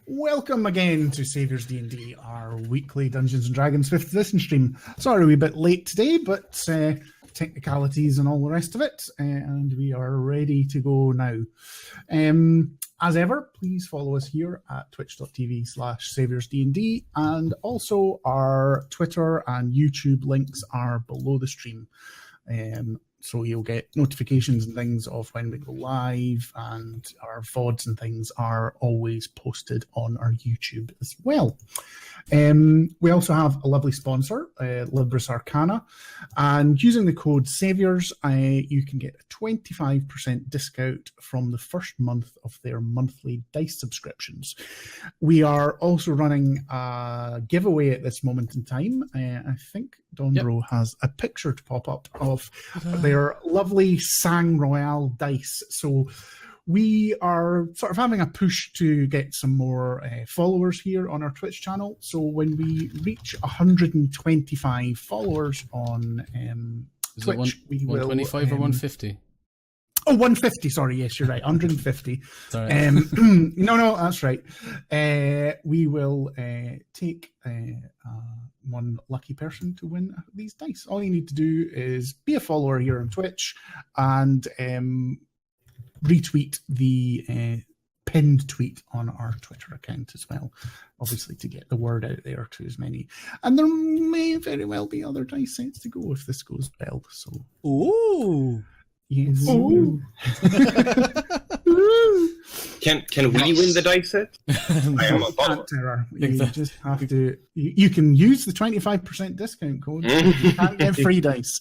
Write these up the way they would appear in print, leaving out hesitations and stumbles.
Welcome again to Saviours DnD, our weekly Dungeons and Dragons 5th edition stream. Sorry we're a bit late today, but technicalities and all the rest of it, and we are ready to go now. As ever, please follow us here at twitch.tv/SavioursDnD, and also our Twitter and YouTube links are below the stream. So you'll get notifications and things of when we go live, and our VODs and things are always posted on our YouTube as well. We also have a lovely sponsor, Libris Arcana, and using the code SAVIOURS, you can get a 25% discount from the first month of their monthly dice subscriptions. We are also running a giveaway at this moment in time. I think Donbro has a picture to pop up of their lovely Sang Royale dice. So we are sort of having a push to get some more followers here on our Twitch channel. So when we reach 125 followers on Twitch, we will... 125 or 150? Oh, 150, sorry, yes, you're right, 150. Sorry. No, that's right. We will take one lucky person to win these dice. All you need to do is be a follower here on Twitch and retweet the pinned tweet on our Twitter account as well, obviously to get the word out there to as many. And there may very well be other dice sets to go if this goes well. So, ooh. Yes. Ooh. Can we win the dice set? I am a follower. You just have to. You can use the 25% discount code. You can't get free dice.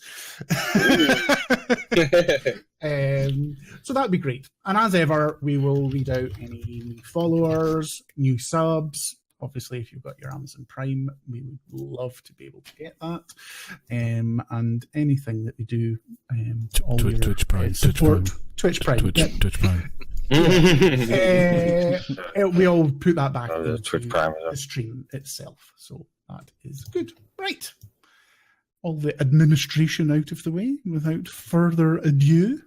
So that'd be great. And as ever, we will read out any new followers, new subs. Obviously, if you've got your Amazon Prime, we would love to be able to get that. And anything that we do, all Twitch Prime support. Twitch Prime. We'll put that back into Twitch Prime, the stream itself. So that is good. Right. All the administration out of the way without further ado.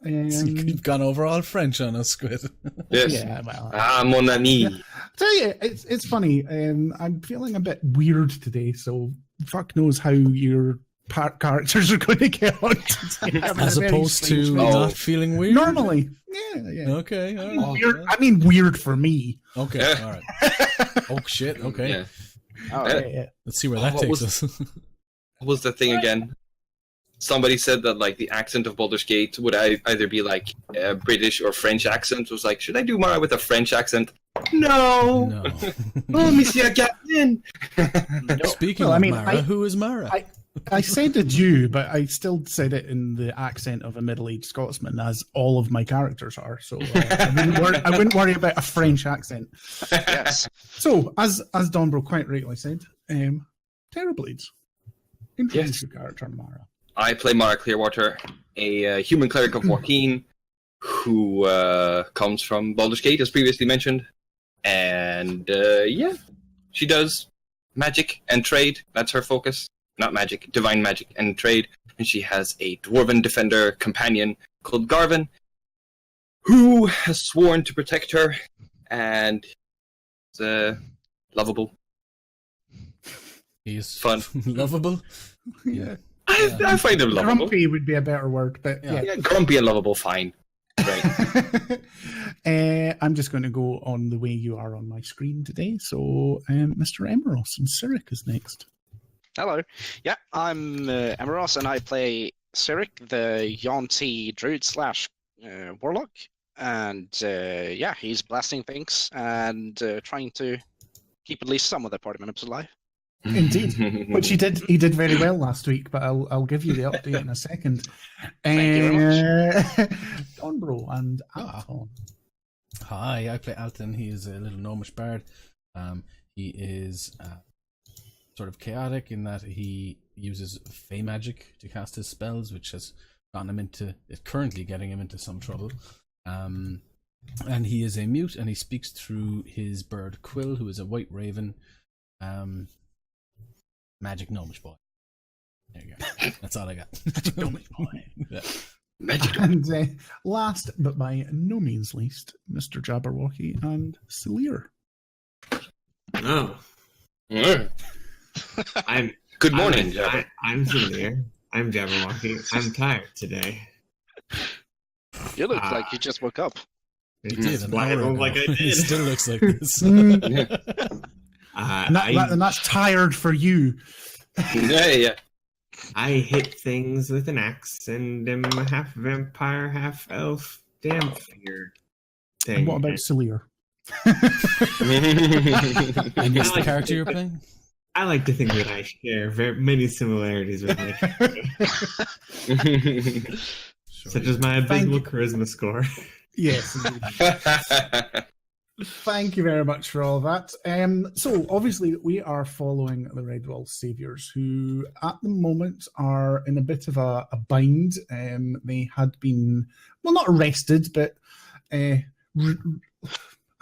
You've gone over all French on us, Squid. Yes. Yeah, well, mon ami. I tell you, it's funny. I'm feeling a bit weird today, so fuck knows how your characters are going to get on today. As opposed to not feeling weird? Normally. Yeah. Okay. All right. Weird, I mean weird for me. Okay, all right. Oh, shit, okay. Yeah. Yeah. Let's see where that takes us. What was the thing again? Somebody said that like the accent of Baldur's Gate would either be like a British or French accent. It was like, should I do Mara with a French accent? No. Oh, Monsieur Gatlin. Speaking of Mara, who is Mara? I said it you, but I still said it in the accent of a middle-aged Scotsman, as all of my characters are. So I wouldn't worry about a French accent. Yes. So, as Donbro quite rightly said, Terrorblades. Introduce your character, Mara. I play Mara Clearwater, a human cleric of Joaquin, who comes from Baldur's Gate, as previously mentioned. And she does magic and trade. That's her focus. Not magic, divine magic and trade. And she has a dwarven defender companion called Garvin, who has sworn to protect her, and is lovable. He's fun. Lovable? Yeah. I find him lovable. Grumpy would be a better word, but yeah. Grumpy and lovable, fine. Right. I'm just going to go on the way you are on my screen today. So, Mr. Emeros and Cyric is next. Hello. Yeah, I'm Emeros, and I play Cyric, the yuan-ti druid / warlock. And he's blasting things and trying to keep at least some of the party members alive. Indeed, which he did very well last week, but I'll give you the update in a second. Thank you very much. Donbro and Alton. Hi, I play Alton. He is a little gnomish bard. He is sort of chaotic in that he uses fey magic to cast his spells, which has currently getting him into some trouble. And he is a mute, and he speaks through his bird Quill, who is a white raven. Magic gnomish boy. There you go. That's all I got. Yeah. Magic. And last, but by no means least, Mr. Jabberwocky and Selir. Oh, Mm. I'm. Good morning, I'm Zalir. I'm Jabberwocky. I'm tired today. You look like you just woke up. You It's did. An why I hour look ago. like I It did. still looks like this. And that's tired for you. Yeah. I hit things with an axe and am a half vampire, half elf damn figure thing. And what about Selir? And yes, I the like character to you're think playing? I like to think that I share very many similarities with my character, Sure. such as my abysmal charisma score. Yes, indeed. Thank you very much for all that. So, obviously, we are following the Redwall Saviours, who at the moment are in a bit of a bind. They had been, well, not arrested, but I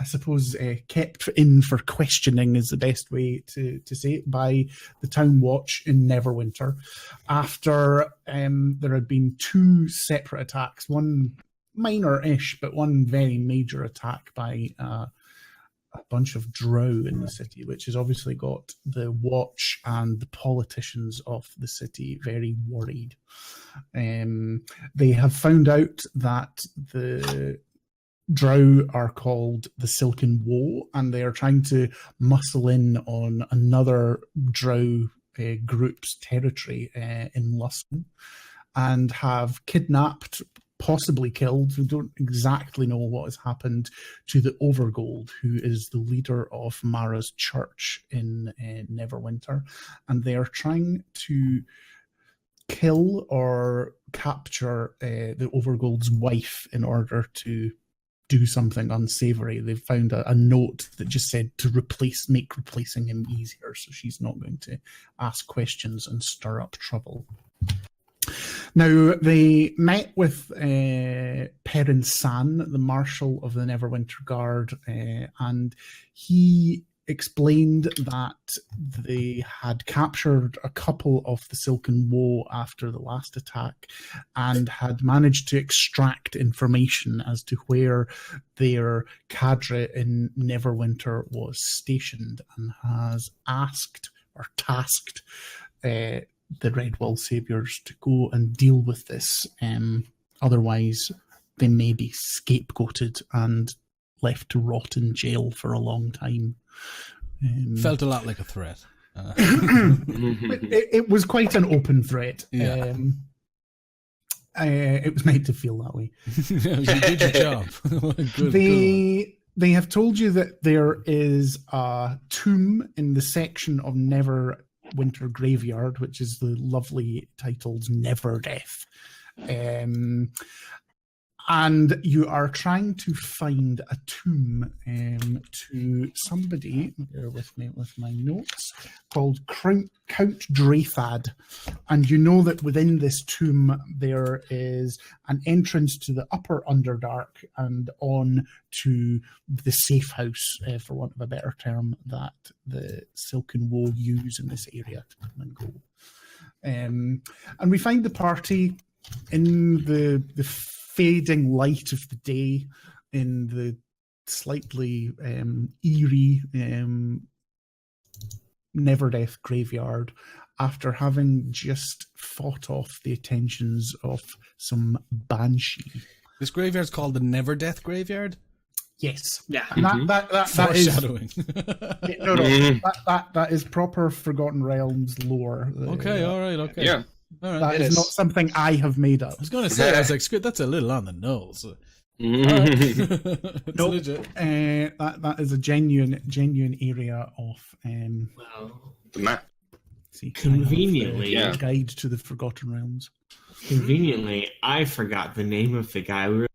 suppose kept in for questioning is the best way to say it, by the Town Watch in Neverwinter, after there had been two separate attacks, one minor-ish, but one very major attack by a bunch of drow in the city, which has obviously got the Watch and the politicians of the city very worried. They have found out that the drow are called the Silken Woe, and they are trying to muscle in on another drow group's territory in Luskan, and have kidnapped, possibly killed, we don't exactly know what has happened, to the Overgold, who is the leader of Mara's church in Neverwinter, and they are trying to kill or capture the Overgold's wife in order to do something unsavory. They found a note that just said to make replacing him easier, so she's not going to ask questions and stir up trouble. Now, they met with Perrin San, the Marshal of the Neverwinter Guard, and he explained that they had captured a couple of the Silken Woe after the last attack and had managed to extract information as to where their cadre in Neverwinter was stationed, and has asked or tasked the Redwall Saviours to go and deal with this. Otherwise, they may be scapegoated and left to rot in jail for a long time. Felt a lot like a threat. It was quite an open threat. Yeah. It was made to feel that way. You did your job. Good. They have told you that there is a tomb in the section of Neverwinter Graveyard, which is the lovely titled Never Death. And you are trying to find a tomb to somebody, bear with me with my notes, called Count Dreyfad. And you know that within this tomb there is an entrance to the upper Underdark and on to the safe house, for want of a better term, that the Silken Woe use in this area to come and go. And we find the party in the fading light of the day, in the slightly eerie Neverdeath graveyard, after having just fought off the attentions of some banshee. This graveyard's called the Never Death Graveyard? Yes. Yeah. And that is Foreshadowing. that is proper Forgotten Realms lore. Okay, all right, okay. Yeah. All right. That It is is. not something I have made up. I was going to say, I was like, "Screw, that's a little on the nose." It's Nope. legit. That is a genuine area of Well, The map. see, Conveniently. Yeah. guide to the Forgotten Realms. conveniently, I forgot the name of the guy we were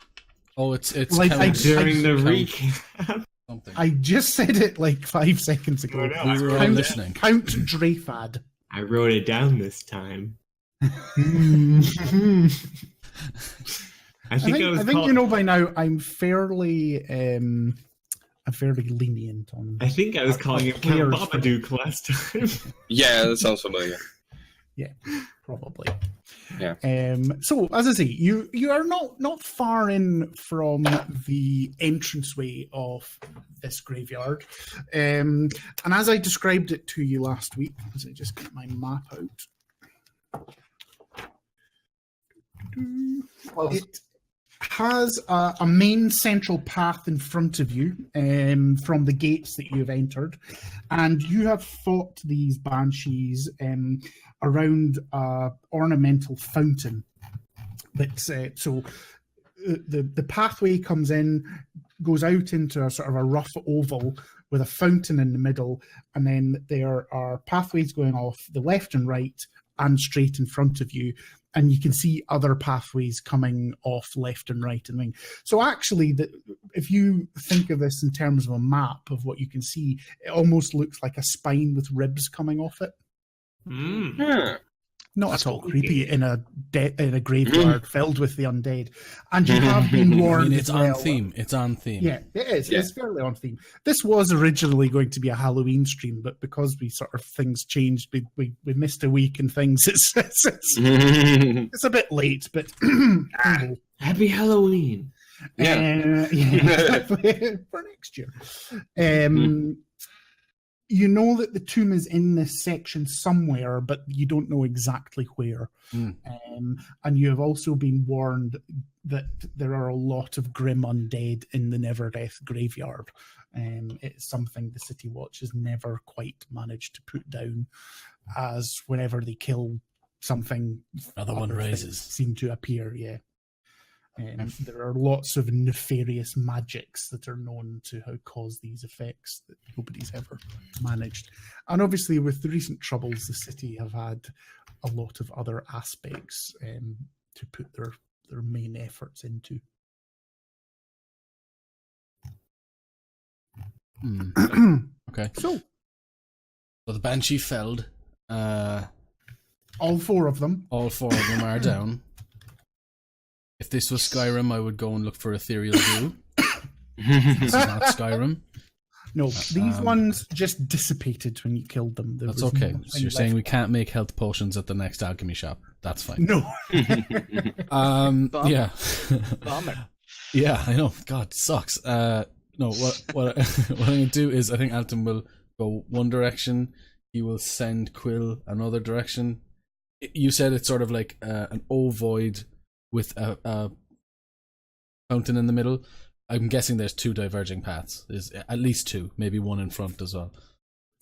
Oh, it's Like, Count during the Count recap. something. I just said it like 5 seconds ago. I know. We were all Count- listening. Count Dreyfad. I wrote it down this time. I I think you know by now I'm fairly lenient on. I think I was calling him Count Players. Babadook last time. Yeah, that sounds familiar. Yeah, probably. Yeah. So, as I say, you are not far in from the entranceway of this graveyard. And as I described it to you last week, as I just get my map out, it has a main central path in front of you from the gates that you have entered, and you have fought these banshees around an ornamental fountain. That's so the pathway comes in, goes out into a sort of a rough oval with a fountain in the middle, and then there are pathways going off the left and right and straight in front of you. And you can see other pathways coming off left and right and wing. So actually, if you think of this in terms of a map of what you can see, it almost looks like a spine with ribs coming off it. Hmm. Not That's at all cool. creepy in a graveyard filled with the undead. And you have been I warned. mean, it's as on well. theme. It's on theme. Yeah, it is. Yeah. It's fairly on theme. This was originally going to be a Halloween stream, but because we sort of things changed, we missed a week and things. It's a bit late, but Happy Halloween. Yeah. yeah, for next year. You know that the tomb is in this section somewhere, but you don't know exactly where. And you have also been warned that there are a lot of grim undead in the Neverdeath graveyard. It's something the City Watch has never quite managed to put down, as whenever they kill something, Another one other things raises. seem to appear, yeah. There are lots of nefarious magics that are known to cause these effects that nobody's ever managed. And obviously, with the recent troubles, the city have had a lot of other aspects to put their main efforts into. Okay. So, the Banshee felled. all four of them. All four of them are down. If this was Skyrim, I would go and look for ethereal glue. This is not Skyrim. No, these ones just dissipated when you killed them. There That's was okay. nothing So you're saying left. we can't make health potions at the next alchemy shop. That's fine. No. Yeah. Bummer. Yeah, I know. God, it sucks. No, what I'm going to do is I think Alton will go one direction. He will send Quill another direction. You said it's sort of like an ovoid with a fountain in the middle. I'm guessing there's two diverging paths. There's at least two, maybe one in front as well.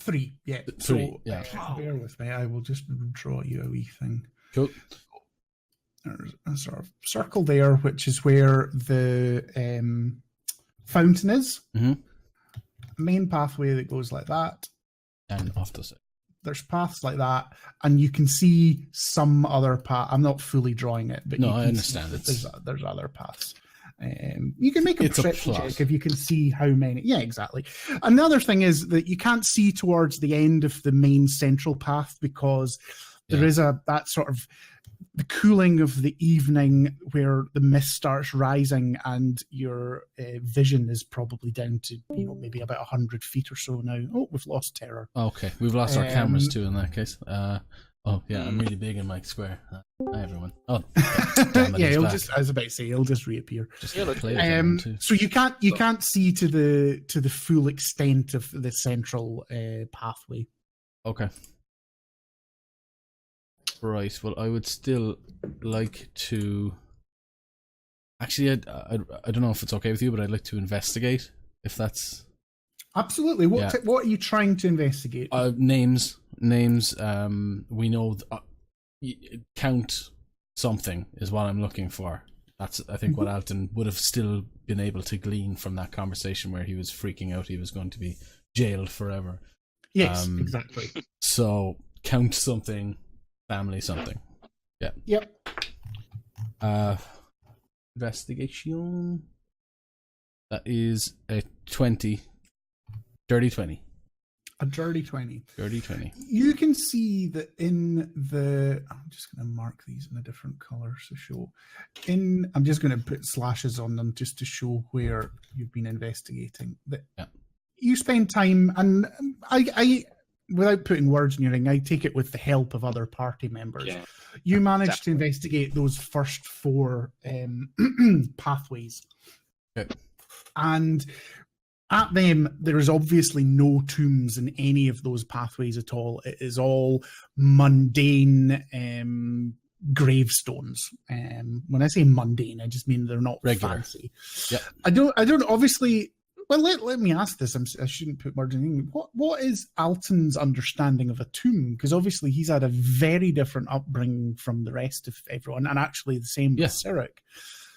3, yeah. Three, So, yeah. bear with me. I will just draw you a wee thing. Cool. There's a sort of circle there, which is where the fountain is. Mm-hmm. Main pathway that goes like that. And off the side. There's paths like that, and you can see some other path. I'm not fully drawing it, but No, you I can understand. see that there's other paths. You can make a It's a perception plot. check if you can see how many. Yeah, exactly. And the other thing is that you can't see towards the end of the main central path because there is that sort of the cooling of the evening where the mist starts rising and your vision is probably down to maybe about 100 feet or so now. Oh, we've lost Terror. Okay, we've lost our cameras too in that case. Oh yeah, I'm really big in my square. Hi everyone. Oh, damn it, Yeah, he's he'll back. just, I was about to say, he'll just reappear. Just play with everyone too. So you can't see to the full extent of the central pathway. Okay. Right. Well, I would still like to. Actually, I don't know if it's okay with you, but I'd like to investigate. If that's Absolutely. What Yeah. what are you trying to investigate? names. We know. Count something is what I'm looking for. That's I think what Alton would have still been able to glean from that conversation where he was freaking out he was going to be jailed forever. Yes, exactly. So count something, family something. Yeah. Yep. Investigation. That is a 20. Dirty 20. A dirty 20. Dirty 20. You can see that in the. I'm just going to mark these in a different color to show. I'm just going to put slashes on them just to show where you've been investigating. That Yeah. you spend time, and I without putting words in your ring, I take it with the help of other party members. Yeah. You managed to Definitely. investigate those first 4 pathways. Okay. And at them, there is obviously no tombs in any of those pathways at all. It is all mundane gravestones. When I say mundane, I just mean they're not Regular. fancy. Yep. I don't obviously. Well, let me ask this. I shouldn't put words in. What is Alton's understanding of a tomb? Because obviously he's had a very different upbringing from the rest of everyone, and actually the same with Cyric.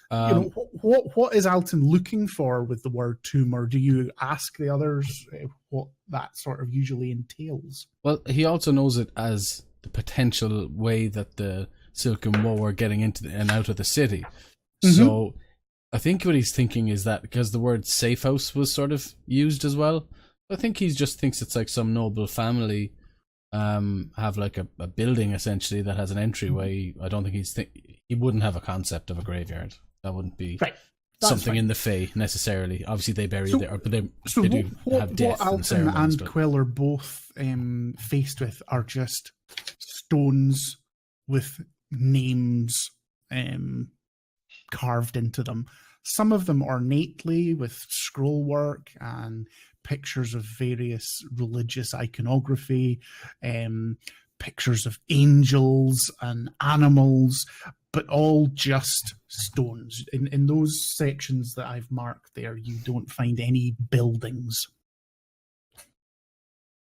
What is Alton looking for with the word tomb, or do you ask the others what that sort of usually entails? Well, he also knows it as the potential way that the Silken Woe are getting into and out of the city. Mm-hmm. So I think what he's thinking is that because the word safe house was sort of used as well, I think he just thinks it's like some noble family have like a building essentially that has an entryway. I don't think he wouldn't have a concept of a graveyard. That wouldn't be something in the Fae necessarily. Obviously, they bury there, but they do have death what and ceremonies. Alton and but- Quill are both faced with are just stones with names carved into them. Some of them ornately with scroll work and pictures of various religious iconography, pictures of angels and animals, but all just stones. In those sections that I've marked there, you don't find any buildings.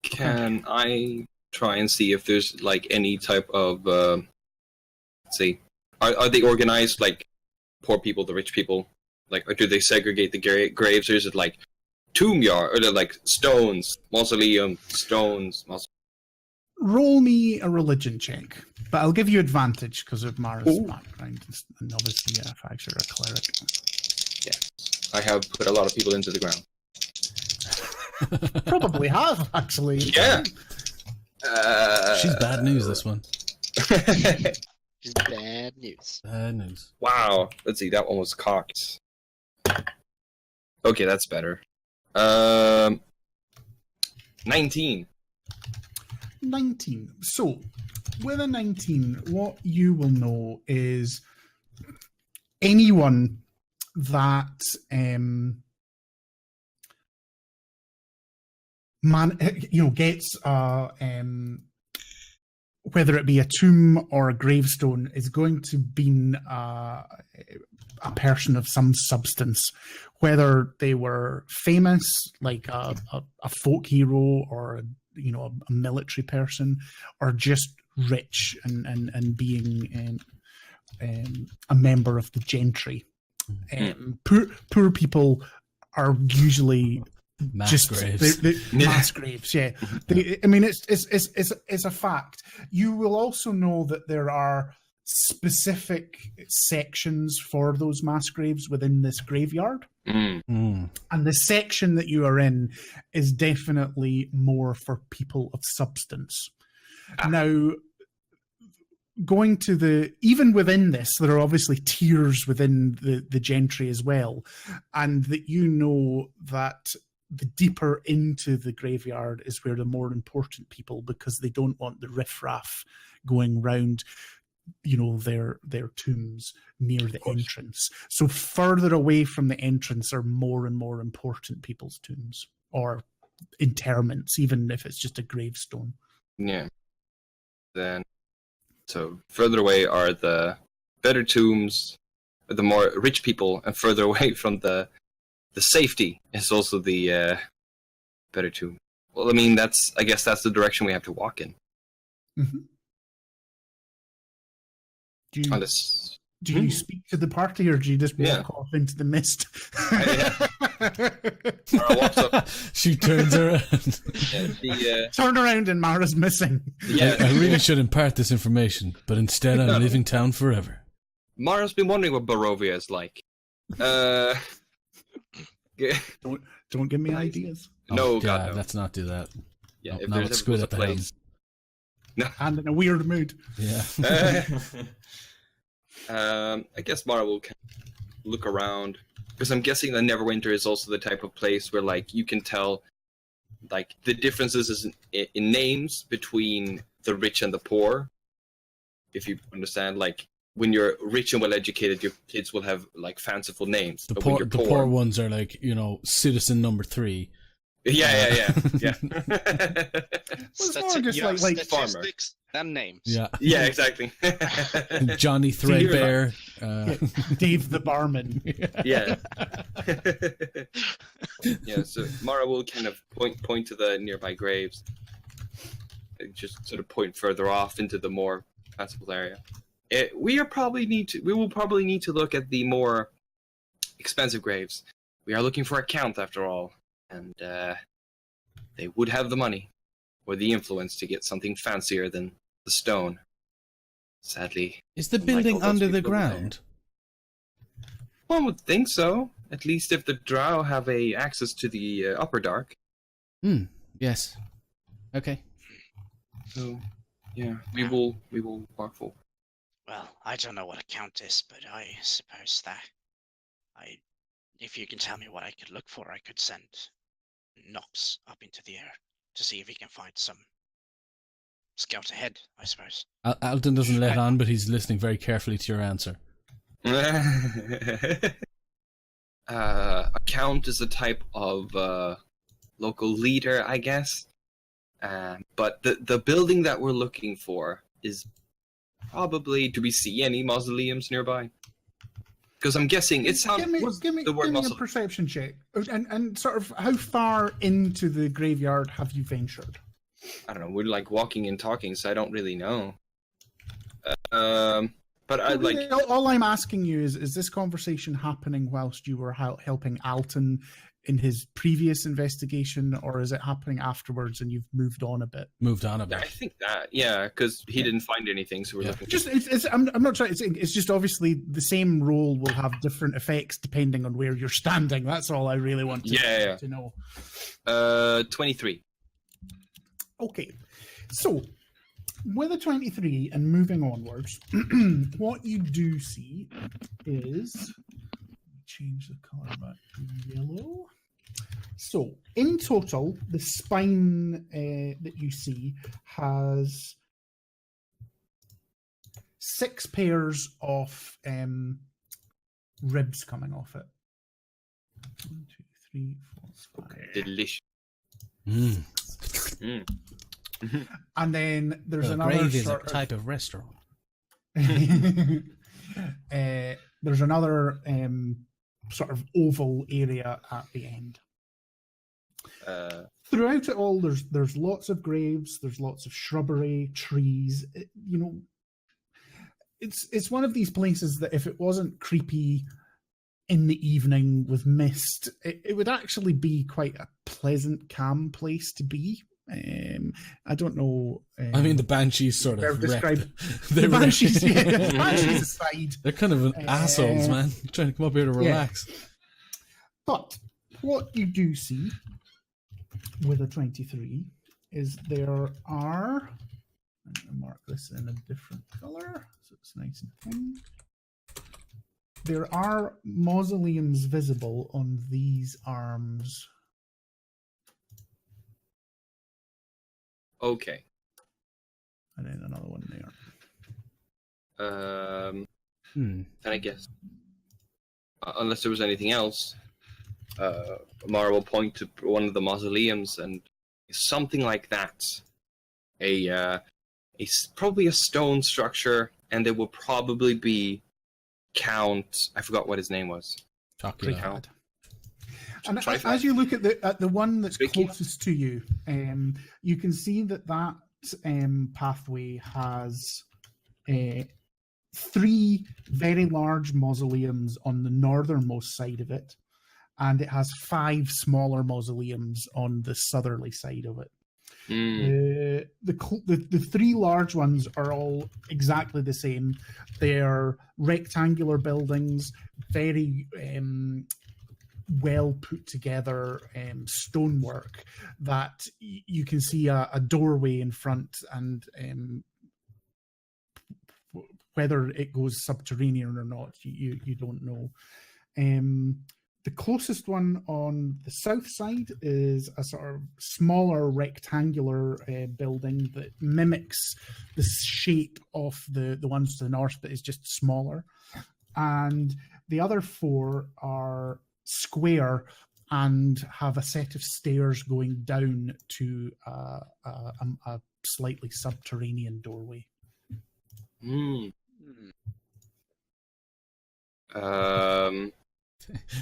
Can I try and see if there's like any type of let's see, are they organized like poor people, the rich people, like, or do they segregate the graves, or is it like tomb yard, or they're like stones, mausoleum, stones, Roll me a religion check, but I'll give you advantage because of Mara's background, and obviously Fags are a cleric. Yeah, I have put a lot of people into the ground. Probably have, actually. Yeah. She's bad news, this one. Just bad news. Bad news. Wow. Let's see, that one was cocked. Okay, that's better. 19. 19. So, with a 19, what you will know is anyone that gets whether it be a tomb or a gravestone is going to be a person of some substance, whether they were famous, like a folk hero, or a military person, or just rich and being a member of the gentry. Poor people are usually Mass graves. Mass graves, yeah. It's a fact. You will also know that there are specific sections for those mass graves within this graveyard. And the section that you are in is definitely more for people of substance. Now, going to even within this, there are obviously tiers within the gentry as well, and that you know that the deeper into the graveyard is where the more important people, because they don't want the riffraff going round, their tombs near the entrance. So further away from the entrance are more and more important people's tombs or interments, even if it's just a gravestone. Yeah. Then, so further away are the better tombs, the more rich people, and further away from the safety is also the better tomb. Well, I mean, I guess that's the direction we have to walk in. Mm-hmm. Do you speak to the party, or do you just walk off into the mist? Mara walks up. She turns around. Turn around and Mara's missing. Yeah. I really should impart this information, but instead I'm leaving town forever. Mara's been wondering what Barovia is like. Don't give me ideas. No, God, God, no. Let's not do that. Yeah, if now there's it's ever Squid a at the helm. place. No. And in a weird mood. Yeah. I guess Mara will look around, because I'm guessing that Neverwinter is also the type of place where, like, you can tell like the differences is in names between the rich and the poor. If you understand, like when you're rich and well educated, your kids will have like fanciful names. The but when poor, you're the poor ones are like, citizen number 3. Yeah. It's more just You have like statistics and names. Yeah. Yeah, exactly. Johnny Threadbare. Dave the barman. Yeah. Yeah, so Mara will kind of point to the nearby graves. Just sort of point further off into the more fanciful area. We will probably need to look at the more expensive graves. We are looking for a count after all, and they would have the money or the influence to get something fancier than the stone. Sadly, Is the Michael, building those under the people over there. ground? One would think so. At least if the drow have access to the upper dark. Yes. Okay. So, yeah, we will walk forward. Well, I don't know what a count is, but I suppose that if you can tell me what I could look for, I could send Nox up into the air to see if he can find some scout ahead, I suppose. Alton doesn't let on, but he's listening very carefully to your answer. A count is a type of local leader, I guess. But the building that we're looking for is probably. Do we see any mausoleums nearby? Because I'm guessing it sounds. Give me a perception check, and sort of how far into the graveyard have you ventured? I don't know. We're like walking and talking, so I don't really know. But I like. All I'm asking you is this conversation happening whilst you were helping Alton in his previous investigation, or is it happening afterwards and you've moved on a bit? I think that, yeah, because he didn't find anything, so we're looking. I'm not trying to say, it's just obviously the same role will have different effects depending on where you're standing. That's all I really want to know. 23. Okay, so with a 23 and moving onwards, what you do see is, change the color back to yellow. So in total, the spine that you see has 6 pairs of ribs coming off it. 1, 2, 3, 4, 5. Delicious. And then there's another grave is a sort type of restaurant. there's another sort of oval area at the end. Throughout it all, there's lots of graves, there's lots of shrubbery, trees. It's one of these places that if it wasn't creepy in the evening with mist, it would actually be quite a pleasant, calm place to be. I don't know. I mean, the Banshees sort of described the Banshees. The Banshees aside, they're kind of assholes, man. Trying to come up here to relax. Yeah. But what you do see with a 23 is there are. I'm going to mark this in a different color so it's nice and thin. There are mausoleums visible on these arms. Okay. And then another one there. And I guess, unless there was anything else, Mara will point to one of the mausoleums and something like that. Probably a stone structure, and there will probably be Count. I forgot what his name was. Count. And as you look at the one that's closest to you, you can see that pathway has 3 very large mausoleums on the northernmost side of it, and it has 5 smaller mausoleums on the southerly side of it. The 3 large ones are all exactly the same. They're rectangular buildings, very well put together stonework that you can see a doorway in front, and whether it goes subterranean or not, you don't know. The closest one on the south side is a sort of smaller rectangular building that mimics the shape of the ones to the north, but is just smaller. And the other 4 are square and have a set of stairs going down to a slightly subterranean doorway. Hmm. I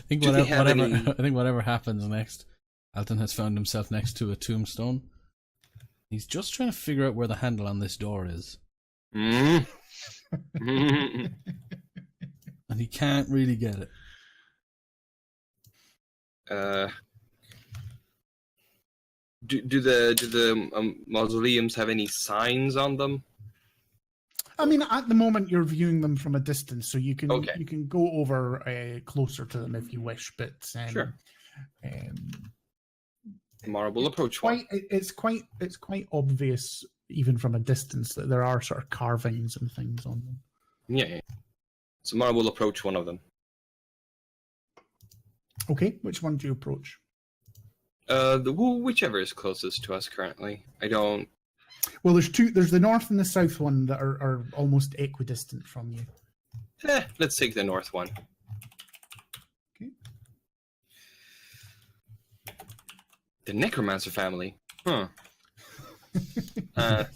think Do they have whatever any- I think whatever happens next, Alton has found himself next to a tombstone. He's just trying to figure out where the handle on this door is, Mm. and he can't really get it. Do the mausoleums have any signs on them? I mean, at the moment you're viewing them from a distance, so you can Okay. you can go over closer to them if you wish. But Sure. Tomorrow we'll it's approach one. it's quite obvious even from a distance that there are sort of carvings and things on them. Yeah. Tomorrow we'll approach one of them. Okay, which one do you approach? Whichever is closest to us currently. I don't. Well, there's 2. There's the north and the south one that are almost equidistant from you. Let's take the north one. Okay. The Necromancer family. Huh. Nothing to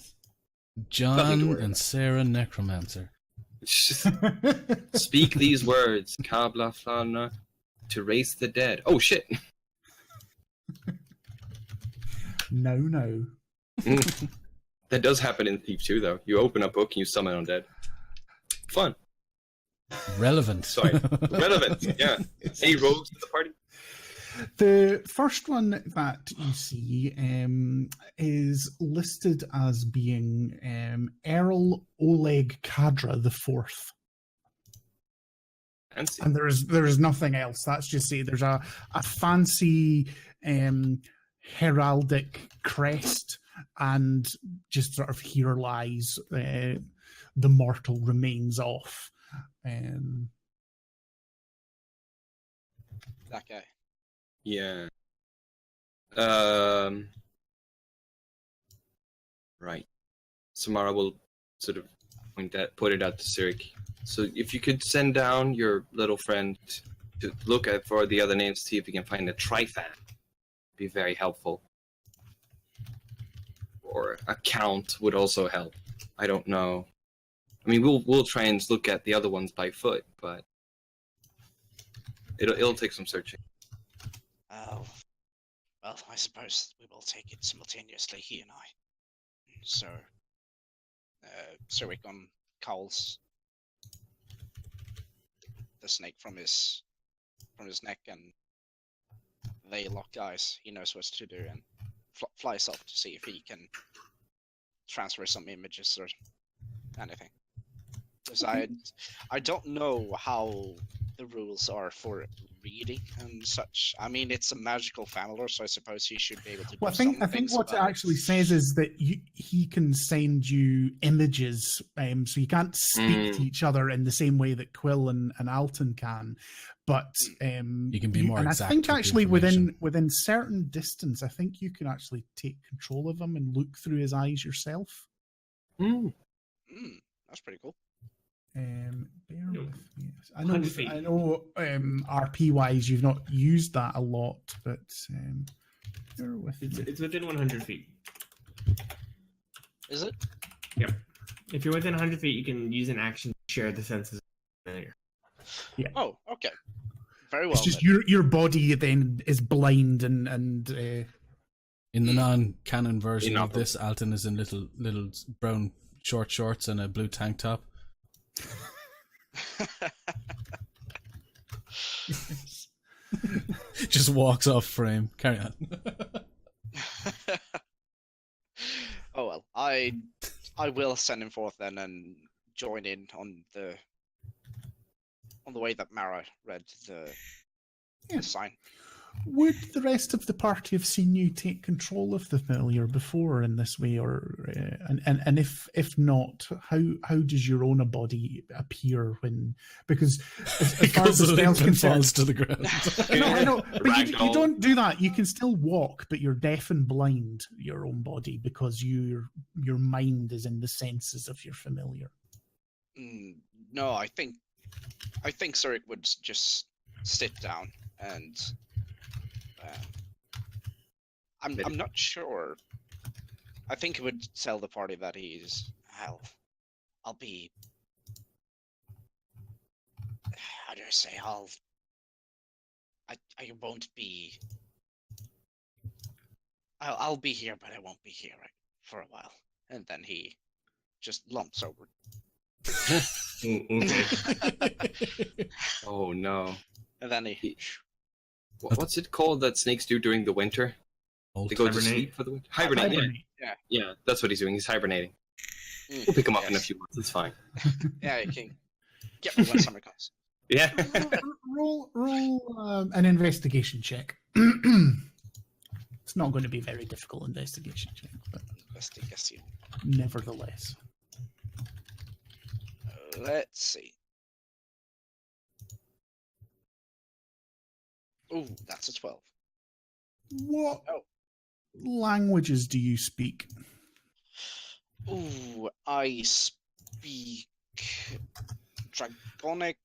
John worry and about. Sarah Necromancer. Speak these words, Kabla Flana, to raise the dead. Oh shit! No. That does happen in Thief 2, though. You open a book and you summon undead. Fun. Relevant. Sorry. Relevant. Yeah. Hey, rogues to the party. The first one that you see is listed as being Earl Oleg Kadra the Fourth, Fancy. and there's nothing else. That's just say there's a fancy heraldic crest, and just sort of here lies the mortal remains of. That guy. Yeah. Right. Samara will sort of put it out to Sirik. So if you could send down your little friend to look at for the other names, see if you can find a Trifan, be very helpful. Or a count would also help. I don't know. I mean, we'll try and look at the other ones by foot, but it'll take some searching. Oh, well, I suppose we will take it simultaneously, he and I. So, Sirik uncowls the snake from his neck, and they lock eyes. He knows what to do, and flies off to see if he can transfer some images or anything. Because I don't know how the rules are for reading and such. I mean, it's a magical family, so I suppose he should be able to. Well, do some I think things what it about actually says is that he can send you images, so you can't speak to each other in the same way that Quill and Alton can, but You can be more And I exact think with the actually information. within certain distance, I think you can actually take control of him and look through his eyes yourself. That's pretty cool. Bear No. with me. 100 feet. I know. RP wise, you've not used that a lot, but bear with me. It's within 100 feet. Is it? Yep. If you're within 100 feet, you can use an action to share the senses of the familiar. Oh, okay. Very well. It's just then. your body then is blind and In the non-canon version of Inoperable. this, Alton is in little brown short shorts and a blue tank top. Just walks off frame. Carry on. Oh well, I will send him forth then and join in on the way that Mara read the Yeah. sign. Would the rest of the party have seen you take control of the familiar before in this way, or and if not, how does your own body appear when? Because as far as the spell's concerned, falls to the ground. I know, but you Ragdoll. don't do that. You can still walk, but you're deaf and blind. Your own body, because your mind is in the senses of your familiar. No, I think Zurich would just sit down and I'm not sure. I think he would tell the party that I'll be, how do I say, I won't be, I'll be here, but I won't be here for a while. And then he just lumps over. Okay. Oh no. And then he What's it called that snakes do during the winter? They go to Hibernate? sleep for the winter. Hibernate. Yeah, that's what he's doing. He's hibernating. We'll pick him up in a few months. It's fine. Yeah, you can get me when summer comes. Yeah. roll an investigation check. It's not going to be a very difficult investigation check, but Investigation. nevertheless. Let's see. Ooh, that's a 12. What Oh. languages do you speak? Ooh, I speak Dragonic.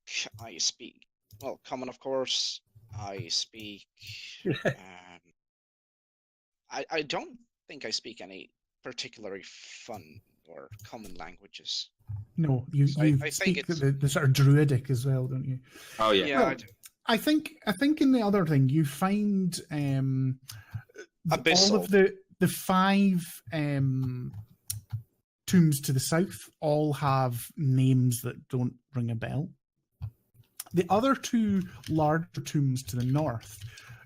I speak, well, Common, of course. I speak. I don't think I speak any particularly fun or common languages. No, you So I think speak it's- the sort of druidic as well, don't you? Oh yeah. Yeah, I Well, do. I think in the other thing you find all Abyssal. of the 5 tombs to the south all have names that don't ring a bell. The other 2 larger tombs to the north,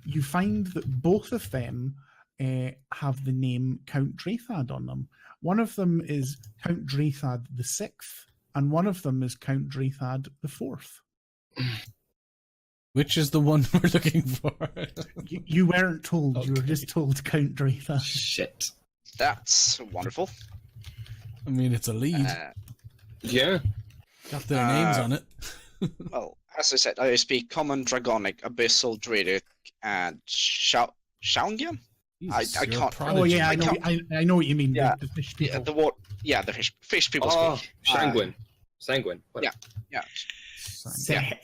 you find that both of them have the name Count Drathad on them. One of them is Count Drathad the 6th, and one of them is Count Drathad the 4th. Which is the one we're looking for? You weren't told. You were Okay. just told Count Drathad. Shit. That's wonderful. I mean, it's a lead. Yeah. Got their names on it. Well, as I said, I speak Common, Dragonic, Abyssal, Druidic, and Shaungian? Jesus, I you're a can't- prodigy. Oh yeah, I can't- I know what you mean. Yeah. The fish Yeah, people. the fish people Oh, speak. sanguine. Sanguine. What? yeah. Yeah,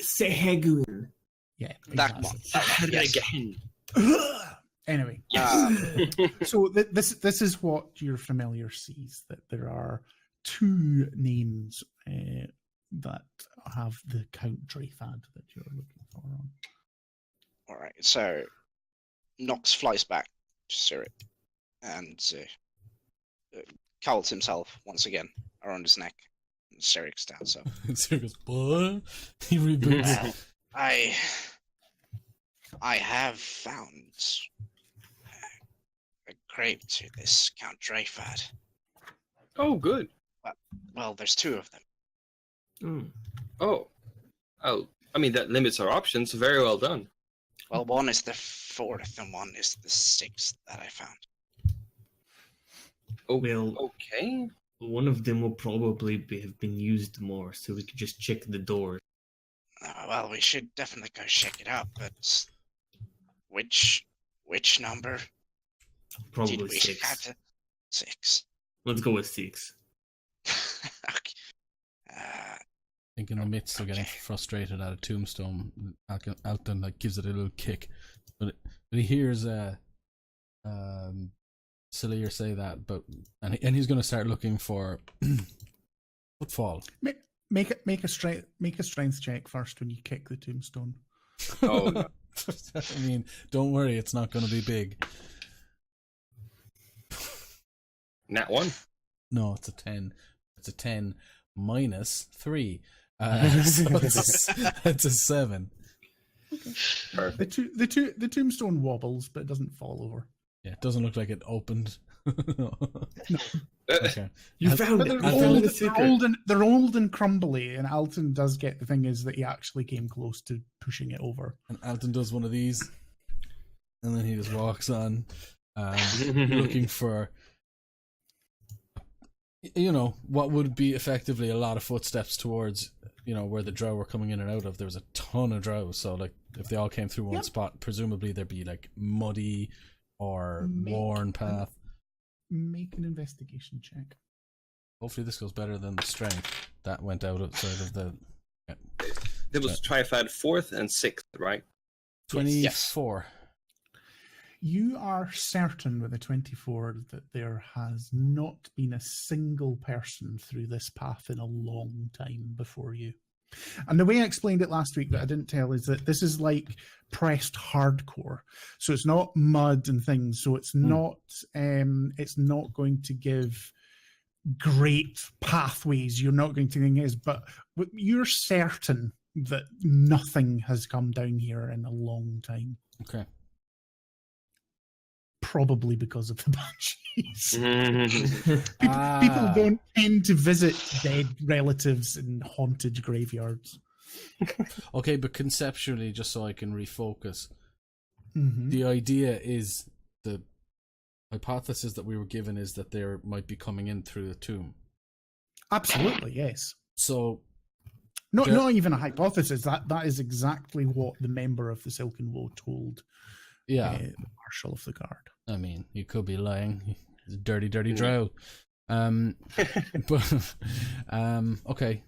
Sehegun. Yeah, that exactly. one. Anyway, Um, so this is what your familiar sees, that there are 2 names that have the Count Drathad that you're looking for on. all right, so Nox flies back to Sirik and cowls himself once again around his neck. And Sirik's down, so Serious boy. He reboots. well, I have found a grave to this Count Dreyfad. Oh, good. Well, there's 2 of them. Mm. Oh. I mean, that limits our options. Very well done. Well, one is the 4th and one is the 6th that I found. Oh, Well, okay. one of them will probably have been used more, so we could just check the door. Well, we should definitely go check it out, but which number Probably did we 6. have? 6. Let's go with 6. Okay. I think in the midst of getting frustrated at a tombstone, Alton like gives it a little kick, but he hears Cillier say that, and he's going to start looking for footfall. Make a strength check first when you kick the tombstone. Oh, no. I mean, don't worry, it's not going to be big. Nat 1. No, it's a 10. It's a 10 minus 3. So it's a 7. Perfect. The tombstone wobbles, but it doesn't fall over. Yeah, it doesn't look like it opened. Okay. You found But it. they're You found old, the secret. they're old and crumbly, and Alton does get the thing is that he actually came close to pushing it over. And Alton does one of these. and then he just walks on, looking for, what would be effectively a lot of footsteps towards, where the drow were coming in and out of. There was a ton of drow, so like if they all came through one spot, presumably there'd be like muddy or worn path. Make an investigation check. Hopefully this goes better than the strength that went out outside of the. Yeah. There was Triad 4th and 6th, right? 24. You are certain with a 24 that there has not been a single person through this path in a long time before you. And the way I explained it last week that I didn't tell is that this is like pressed hardcore. So it's not mud and things. So it's not going to give great pathways. You're not going to think it is, but you're certain that nothing has come down here in a long time. Okay. Probably because of the banshees. People don't tend to visit dead relatives in haunted graveyards. Okay, but conceptually, just so I can refocus, Mm-hmm. the idea is, the hypothesis that we were given is that they might be coming in through the tomb. Absolutely, yes. So, not even a hypothesis. That is exactly what the member of the Silken Woe told the Marshal of the Guard. I mean, you could be lying. He's a dirty, dirty drow. But okay.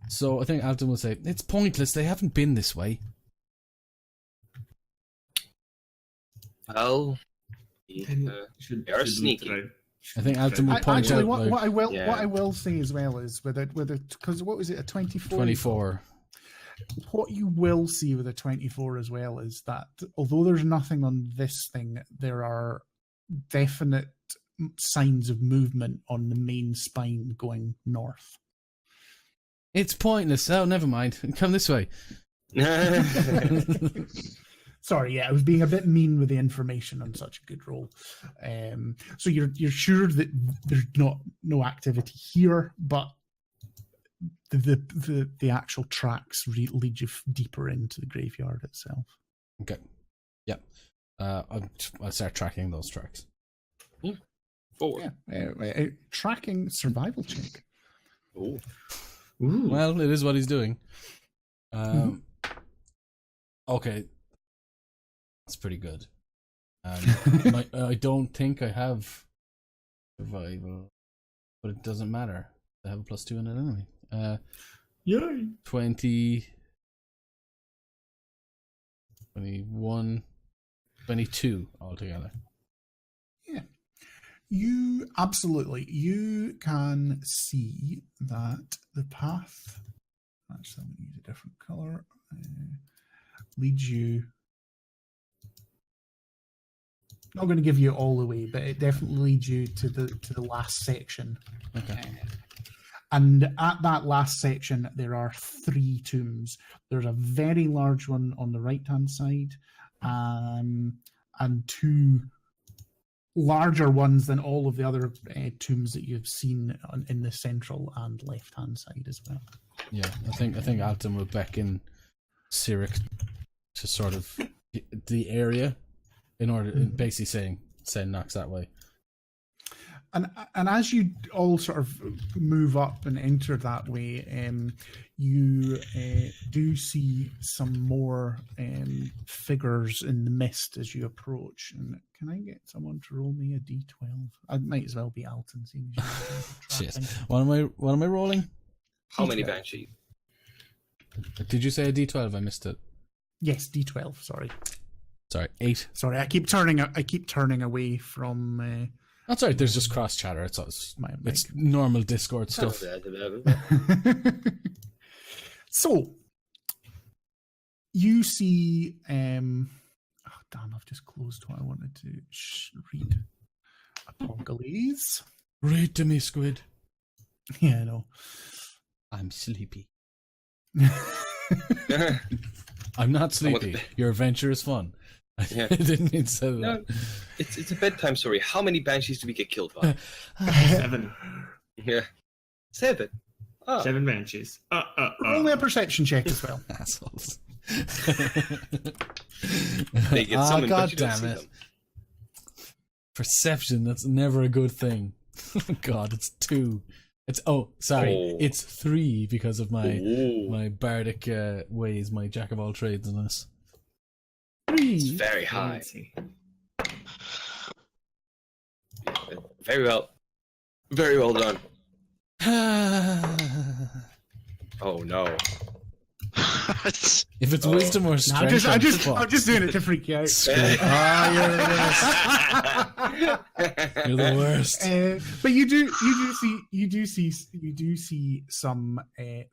So I think Alton will say, it's pointless. They haven't been this way. Well, Then they are sneaky. I think Alton will point Actually, out. what I will say as well is with it, because what was it, a 24? 24. What you will see with a 24 as well is that although there's nothing on this thing, there are definite signs of movement on the main spine going north. It's pointless. Oh, never mind. Come this way. Sorry, I was being a bit mean with the information on such a good roll. So you're sure that there's no activity here, but the actual tracks lead you deeper into the graveyard itself. Okay. Yeah. I'll start tracking those tracks. Forward. Yeah. Tracking survival check. Oh. Ooh. Well, it is what he's doing. Okay. That's pretty good. I don't think I have survival, but it doesn't matter. I have a +2 in it anyway. Yay! 20, 21, 22 altogether. Yeah. You can see that the path, actually I'm going to use a different color, leads you, not going to give you all the way, but it definitely leads you to the last section. Okay. And at that last section, there are 3 tombs. There's a very large one on the right-hand side, and 2 larger ones than all of the other tombs that you've seen in the central and left-hand side as well. Yeah, I think Alton will beckon Cyric to sort of the area in order, basically saying knocks that way. And as you all sort of move up and enter that way, you do see some more figures in the mist as you approach. And can I get someone to roll me a d12? I might as well be Alton, seeing as Shit. What am I rolling? How many banshees? Did you say a d12? I missed it. Yes, d12. Sorry, 8. Sorry, I keep turning away from. That's all right. There's just cross chatter. It's normal Discord stuff. So you see, damn! I've just closed what I wanted to read. Apocalypse. Read to me, Squid. Yeah, I know. I'm sleepy. I'm not sleepy. Your adventure is fun. Yeah. I didn't mean to say that. No, it's a bedtime story. How many banshees do we get killed by? 7. Yeah. 7. Oh. 7 banshees. Roll me a perception check as well. Assholes. They get summoned, God but you don't damn see it. them. Perception, that's never a good thing. God, it's 2. It's 3 because of my Ooh. bardic ways, my jack of all trades in this. It's very high. Fancy. Very well. Very well done. Oh no. If it's wisdom or No, strength, I'm fucked. just doing it to freak you out. Screw it. You're the worst. But you do see some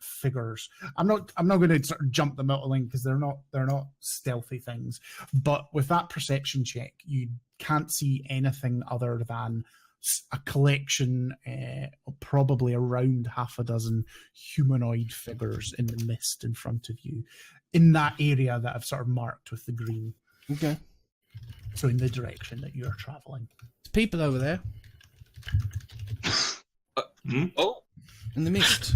figures. I'm not going to sort of jump them out of link because they're not stealthy things. But with that perception check, you can't see anything other than a collection, probably around half a dozen humanoid figures in the mist in front of you, in that area that I've sort of marked with the green. Okay. So in the direction that you're traveling. There's people over there Oh. in the mist.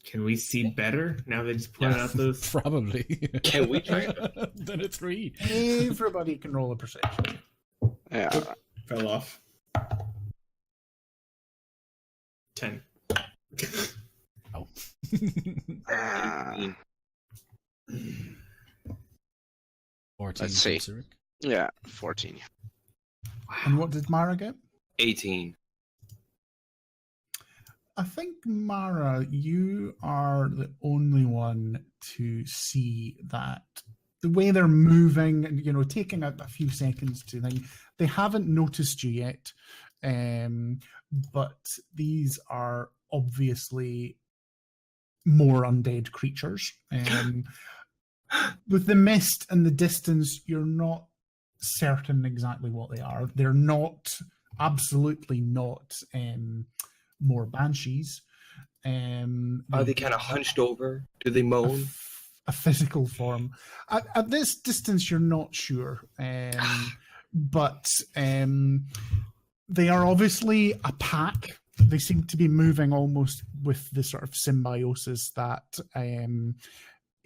Can we see better now they just pointed out those? Probably. Can we try? Then a 3. Everybody can roll a perception. Yeah. Fell off. 10. Oh. Uh, 14. Let's see. Zurich. yeah, 14. And what did Mara get? 18. I think, Mara, you are the only one to see that the way they're moving, taking a few seconds to think, they haven't noticed you yet. But these are obviously more undead creatures. With the mist and the distance, you're not certain exactly what they are. They're not, absolutely not, more banshees. Are they kind of hunched over? Do they moan? A physical form. At this distance, you're not sure. But they are obviously a pack. They seem to be moving almost with the sort of symbiosis that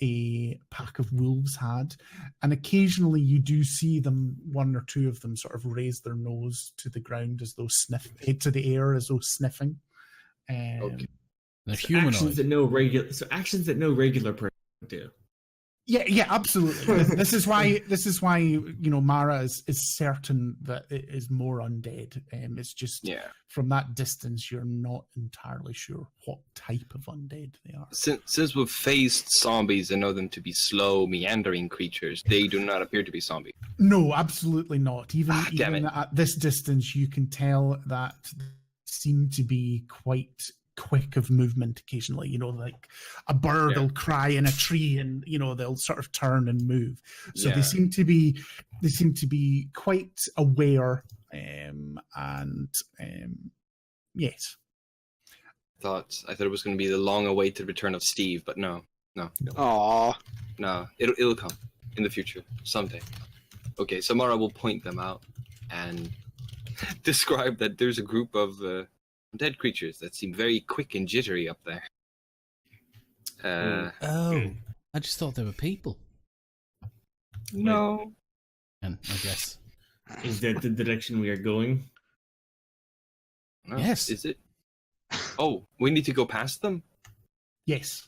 a pack of wolves had. And occasionally you do see them, one or two of them, sort of raise their nose to the ground as though to the air as though sniffing. Okay. They're So humanoid. actions that no regular person would do. Yeah, absolutely. This is why Mara is certain that it is more undead. It's just from that distance you're not entirely sure what type of undead they are. Since we've faced zombies and know them to be slow, meandering creatures, they do not appear to be zombies. No, absolutely not. Even Damn it. at this distance, you can tell that they seem to be quite quick of movement occasionally. Like a bird will cry in a tree and they'll sort of turn and move. So they seem to be quite aware. Yes. I thought it was going to be the long-awaited return of Steve, but no. Aww. No, it'll come in the future someday. Okay, Samara will point them out and describe that there's a group of dead creatures that seem very quick and jittery up there. I just thought they were people. No. And I guess. Is that the direction we are going? No. Yes. Is it? Oh, we need to go past them? Yes.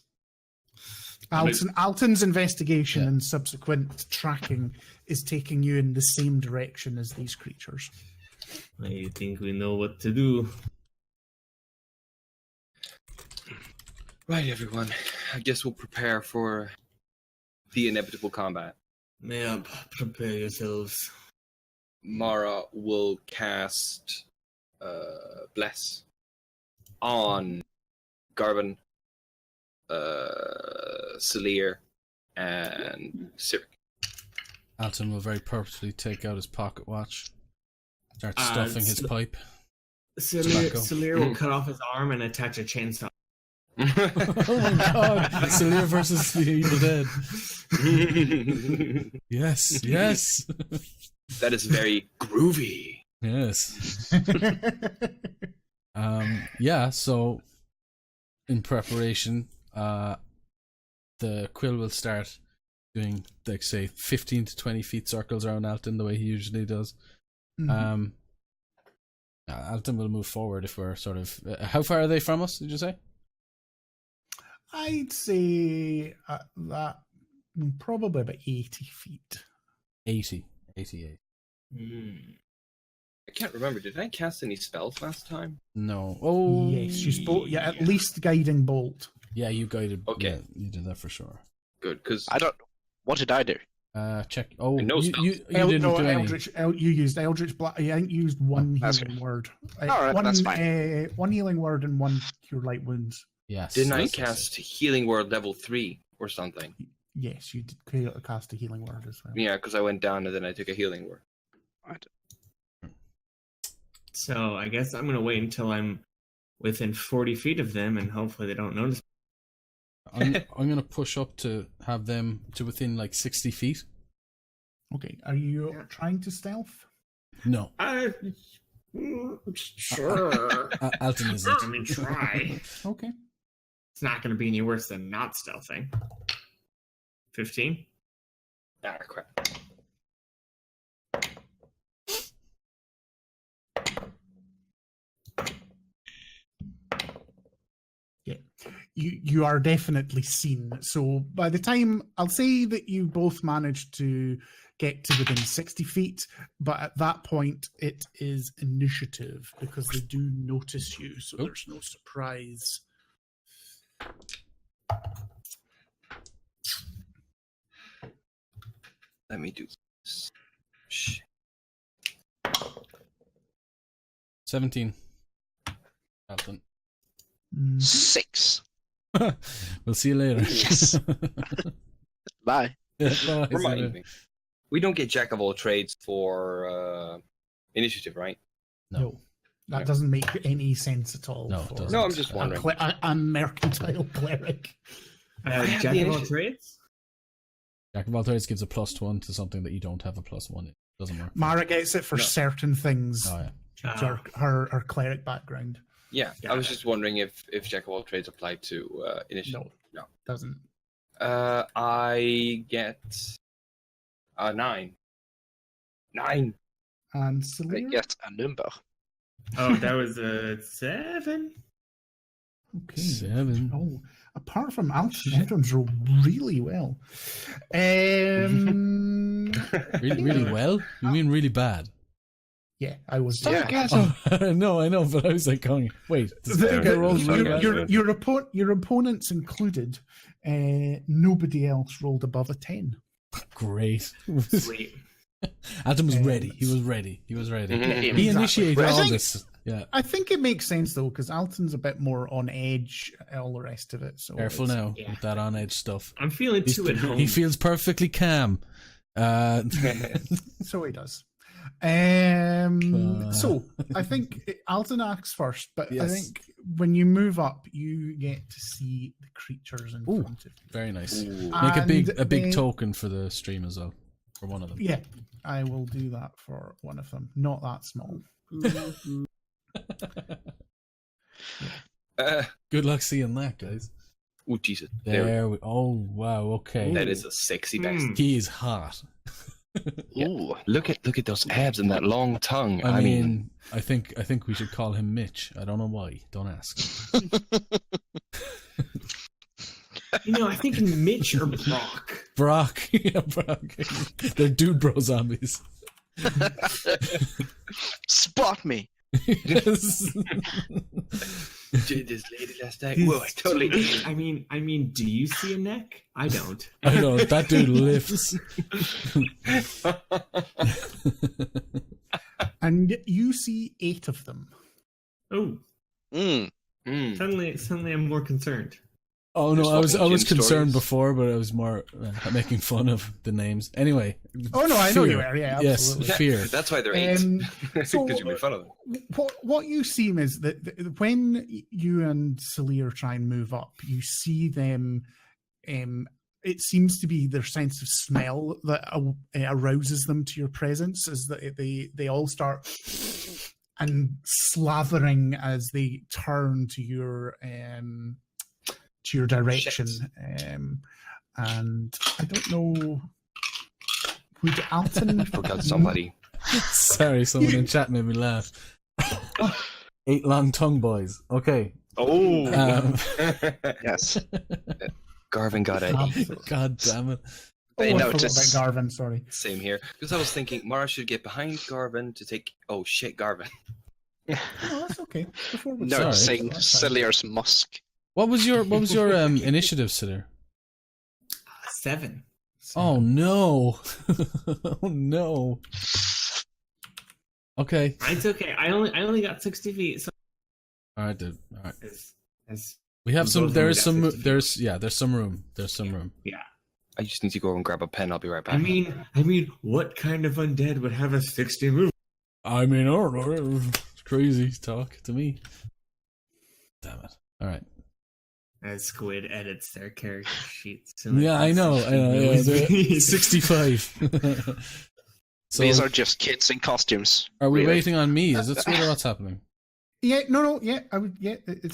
Alton's investigation and subsequent tracking is taking you in the same direction as these creatures. I think we know what to do. Right, everyone. I guess we'll prepare for the inevitable combat. Yep, prepare yourselves. Mara will cast Bless on Garvin, Salir, and Cyric. Alton will very purposefully take out his pocket watch, start stuffing his pipe. Salir will cut off his arm and attach a chainsaw. Oh my god! Salir versus the Evil Dead. Yes. That is very groovy. Yes. So in preparation, the quill will start doing, like, say, 15 to 20 feet circles around Alton the way he usually does. Mhm. Alton will move forward if we're sort of... how far are they from us, did you say? I'd say that probably about 80 feet. 88. I can't remember. Did I cast any spells last time? No. Oh, Yes, you spoke. Yeah, at least guiding bolt. yeah, you guided. Okay. Yeah, you did that for sure. Good, because I don't. What did I do? Check. Oh, No you spells. didn't do any. Eldritch. You used Eldritch Black. I think you used one That's healing good. word. All right, one, that's fine. one healing word and one cure light wounds. Yes. didn't I yes, cast Healing Word level 3 or something? Yes, you did cast a healing word as well. Yeah, because I went down and then I took a Healing Word. So I guess I'm gonna wait until I'm within 40 feet of them, and hopefully they don't notice. I'm gonna push up to have them to within like 60 feet. Okay, are you trying to stealth? No, Sure. Alton isn't. I mean, try. Okay. It's not gonna be any worse than not stealthing. 15. Ah, crap. Yeah, you are definitely seen. So by the time, I'll say that you both managed to get to within 60 feet, but at that point it is initiative because they do notice you, so there's no surprise. Let me do this. Shit. 17. Alton. 6. We'll see you later. Yes. Bye. Bye. See you Remind later. me. We don't get Jack of all trades for initiative, right? No, that doesn't make any sense at all. No, it for doesn't. No, I'm just wondering. a mercantile cleric. have Jack the of all initiative. trades? Jack of all trades gives a +1 to something that you don't have a +1 in. Doesn't work. Mara gets it for No. certain things. Oh yeah. Due to her cleric background. Yeah, Got I was it. just wondering if Jack of all trades applied to initiative. No, No. doesn't. I get 9. 9. And I Celia? get a number. Oh, that was a 7. Okay. 7. Oh, apart from Alton, everyone's rolled really well. Really well? You mean really bad? Yeah, I was. Yeah. No, I know, but I was like going, wait, does that guy roll really bad? Your opponents included, nobody else rolled above a 10. Great. Sweet. Adam was ready. He was ready. He Mhm. He initiated I all think- this. Yeah. I think it makes sense though, because Alton's a bit more on edge, all the rest of it. So Careful it's- now yeah. with that on edge stuff. I'm feeling too at home. He feels perfectly calm. So he does. So I think Alton acts first, but I Yes. think when you move up, you get to see the creatures in Ooh. front of you. Very nice. Ooh. Make a big then- token for the stream as well. For one of them. Yeah, I will do that for one of them. Not that small. Good luck seeing that, guys. Oh, Jesus. There we oh wow, okay. That is a sexy bastard. He is hot. Yeah. Ooh. Look at those abs and that long tongue. I mean, I think we should call him Mitch. I don't know why. Don't ask. I think Mitch or Brock. Brock. Yeah, Brock. They're dude bro zombies. Spot me. Yes. did this lady last night? Whoa, I totally did. I mean, do you see a neck? I don't. I know that dude lifts. And you see 8 of them. Oh, Mm. suddenly I'm more concerned. Oh no, You're I was swapping concerned stories. before, but I was more making fun of the names. Anyway. Oh no, I know fear. you are. Yeah, Yes, absolutely. fear. That's why they're 8. Because so- you make fun of them. What you see is that when you and Celia try and move up, you see them. It seems to be their sense of smell that arouses them to your presence. Is that they all start and slathering as they turn to your to your direction. And I don't know, would Alton Forgot somebody. Sorry, someone in chat made me laugh. 8 long tongue boys. Okay. Oh. Yes. Garvin got it. God damn it. They I know forgot just about Garvin, sorry. same here. Because I was thinking Mara should get behind Garvin to take. Oh shit, Garvin. Oh, that's okay. Before we No, start, saying that's fine. Cilliar's Musk. What was your initiative, Sitter? 7. Oh no. Oh no. Okay. It's okay. I only got 60 feet. So Alright, dude. Alright. as We have We some both there only is got some 60 feet. there's some room. There's some room. yeah. I just need to go and grab a pen. I'll be right back. I mean, what kind of undead would have a 60 move? I mean, I don't know. It's crazy talk to me. Damn it. Alright. As Squid edits their character sheets. So Yeah, I know. Yeah, they're 65. So These are just kids in costumes. are we really. waiting on me? Is it Squid or what's happening? Yeah, no, yeah, I would. Yeah, it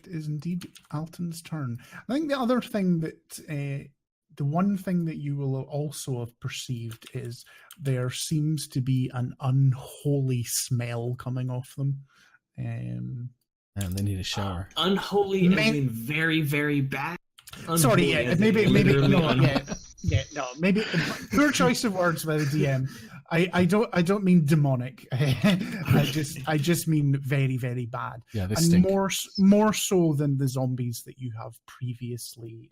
is indeed Alton's turn. I think the other thing that the one thing that you will also have perceived is there seems to be an unholy smell coming off them. And they need a shower. Unholy, I Man- mean very, very bad. Sorry, Unholy, yeah, as in maybe literally no, unholy. no, maybe poor choice of words by the DM. I don't mean demonic. I just mean very, very bad, Yeah, they and stink. more so than the zombies that you have previously.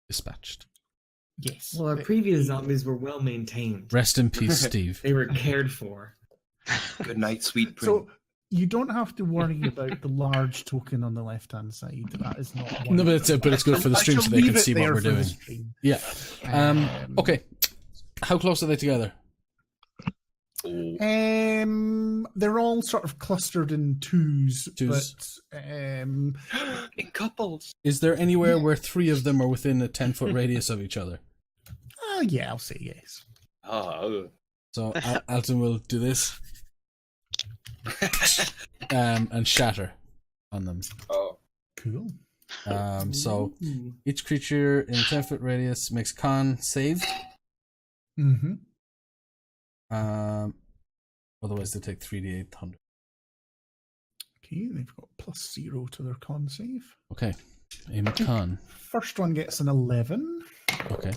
Dispatched. Yes. Well, our previous zombies were well maintained. Rest in peace, Steve. They were cared for. Good night, sweet prince. So you don't have to worry about the large token on the left-hand side. That is not one. No, but it's good for the I stream shall so they can leave it see what there we're for the doing. stream. Yeah. Okay. How close are they together? They're all sort of clustered in twos. Twos. But in couples. Is there anywhere where 3 of them are within a 10-foot radius of each other? yeah, I'll say yes. Oh. So Alton will do this and shatter on them. Oh. Cool. So each creature in a 10-foot radius makes con save. Mm-hmm. Otherwise they take 3d800. Okay, they've got +0 to their con save. Okay. Aim at con. First one gets an 11. Okay.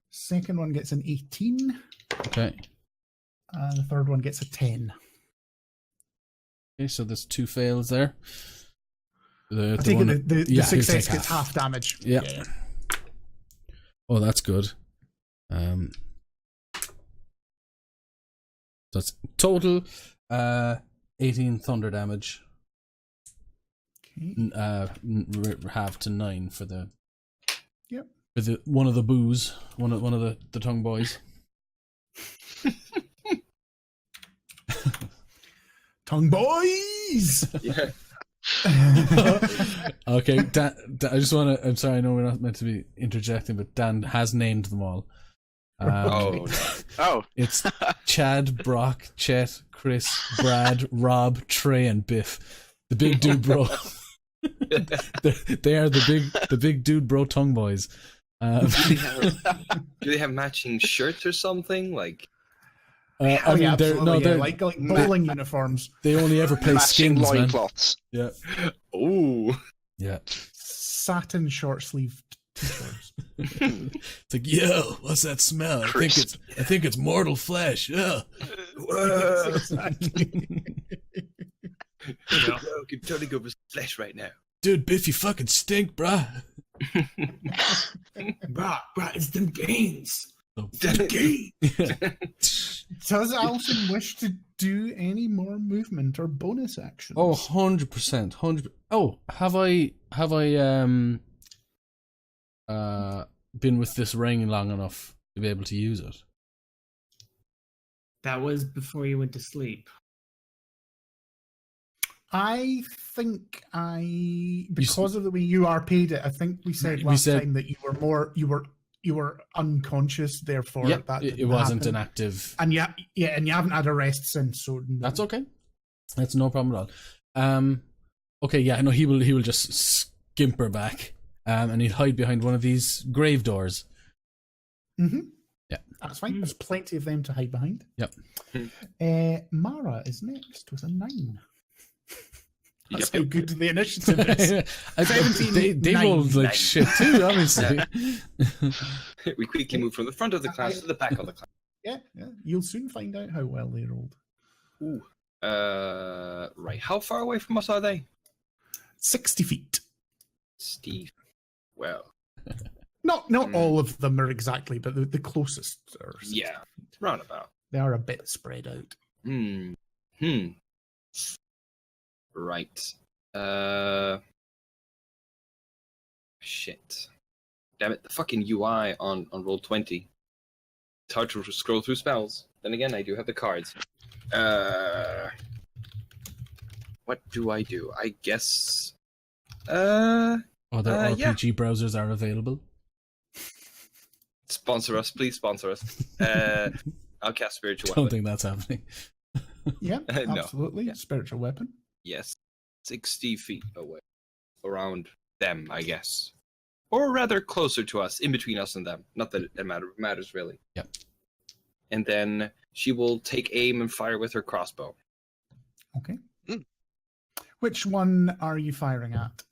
Second one gets an 18. Okay. And the third one gets a 10. Okay, so there's 2 fails there. I take it the yeah, success he'll take gets half damage. Yeah. Oh, that's good. That's total 18 thunder damage. Okay. Half to 9 for the. Yep. For the one of the boos, one of the tongue boys. Tongue boys. Yeah. Okay, Dan, I just want to. I'm sorry, I know we're not meant to be interjecting, but Dan has named them all. Oh. No. Oh, It's Chad, Brock, Chet, Chris, Brad, Rob, Trey, and Biff. The big dude bro. They are the big dude bro tongue boys. Do they have matching shirts or something? Like. I mean, they're like bowling uniforms. They only ever play matching skins, man. loincloths. Yeah, Oh. yeah. Satin short sleeved t-shirts. It's like, yo, what's that smell? I think it's mortal flesh. Yeah. I can totally go for flesh right now. Dude, Biff, you fucking stink, bruh. Bruh, it's them gains. Does Alton wish to do any more movement or bonus actions? Oh, 100%. 100%. Oh, have I been with this ring long enough to be able to use it? That was before you went to sleep. I think because of the way you are paid it, I think we said last time that you were unconscious, therefore Yep, that it wasn't happen. an active. And and you haven't had a rest since, so no. That's okay. That's no problem at all. Okay, yeah, no, he will just skimper back and he'd hide behind one of these grave doors. Mm-hmm. Yeah. That's fine. There's plenty of them to hide behind. Yep. Mara is next with a 9. That's Yep. how good the initiative is. 17, they 9. rolled like shit too, obviously. We quickly move from the front of the class to the back of the class. Yeah. You'll soon find out how well they rolled. Ooh. Right. How far away from us are they? 60 feet. Steve. Well, Not all of them are exactly, but the closest are 60 yeah. feet. Roundabout. They are a bit spread out. Right. Shit. Damn it, the fucking UI on Roll20. It's hard to scroll through spells. Then again, I do have the cards. What do? I guess... Other yeah. RPG browsers are available. Sponsor us, please sponsor us. I'll cast Spiritual Don't Weapon. think that's happening. Yeah, No. absolutely. Yeah. Spiritual weapon. Yes. 60 feet away. Around them, I guess. Or rather closer to us, in between us and them. Not that it matters really. Yep. And then she will take aim and fire with her crossbow. Okay. Which one are you firing at?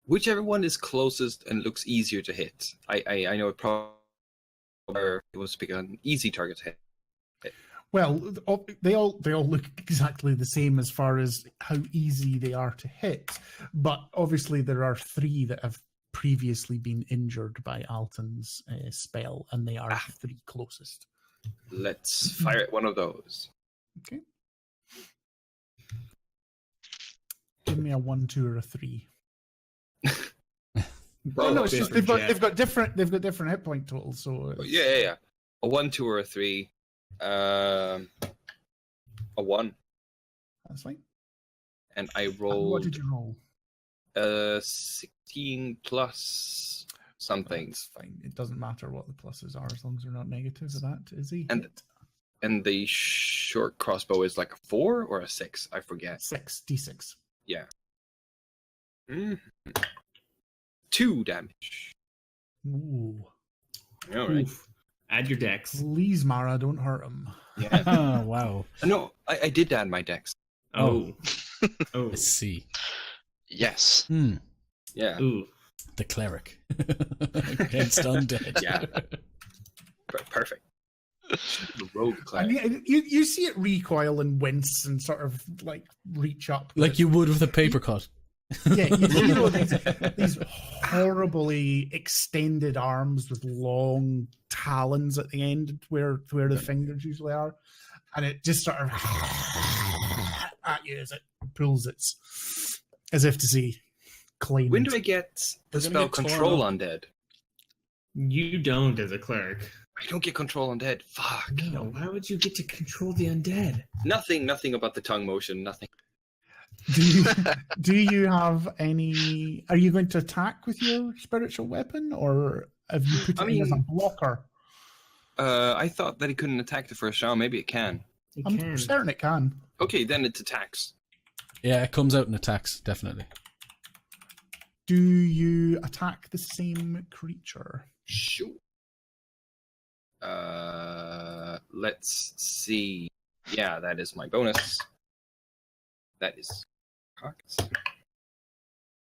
Whichever one is closest and looks easier to hit. I know it probably was pick an easy target to hit. Well, they all look exactly the same as far as how easy they are to hit, but obviously there are 3 that have previously been injured by Alton's spell, and they are the 3 closest. Let's fire at one of those. Okay. Give me a 1, 2, or a 3. Oh no, it's just they've got different hit point totals. So Yeah. A 1, 2, or a 3. A 1. That's fine. And I And rolled what did you roll? 16 plus something. That's fine. It doesn't matter what the pluses are as long as they're not negative. That is a And- hit. And the short crossbow is like a 4 or a 6. I forget. 6d6. Yeah. 2 damage. Ooh. All right. Oof. Add your dex. Please, Mara, don't hurt him. Yeah. Oh, wow. No, I did add my dex. Oh. Oh. Let's see. Yes. Yeah. Ooh. The cleric against undead. Yeah. Perfect. The rogue I cleric. mean, you see it recoil and wince and sort of like reach up. Like you would with a paper cut. Yeah, you see these horribly extended arms with long talons at the end where the fingers usually are. And it just sort of at you as it pulls its, as if to say, claim. When do I get the We're gonna spell get torn control up. undead? You don't as a cleric. I don't get control undead. Fuck. No, why would you get to control the undead? Nothing about the tongue motion. Nothing. Do you have any? Are you going to attack with your spiritual weapon, or have you put it in as a blocker? I thought that it couldn't attack the first round. Maybe it can. You I'm can. certain it can. Okay, then it attacks. Yeah, it comes out and attacks, definitely. Do you attack the same creature? Sure. Let's see. Yeah, that is my bonus. That is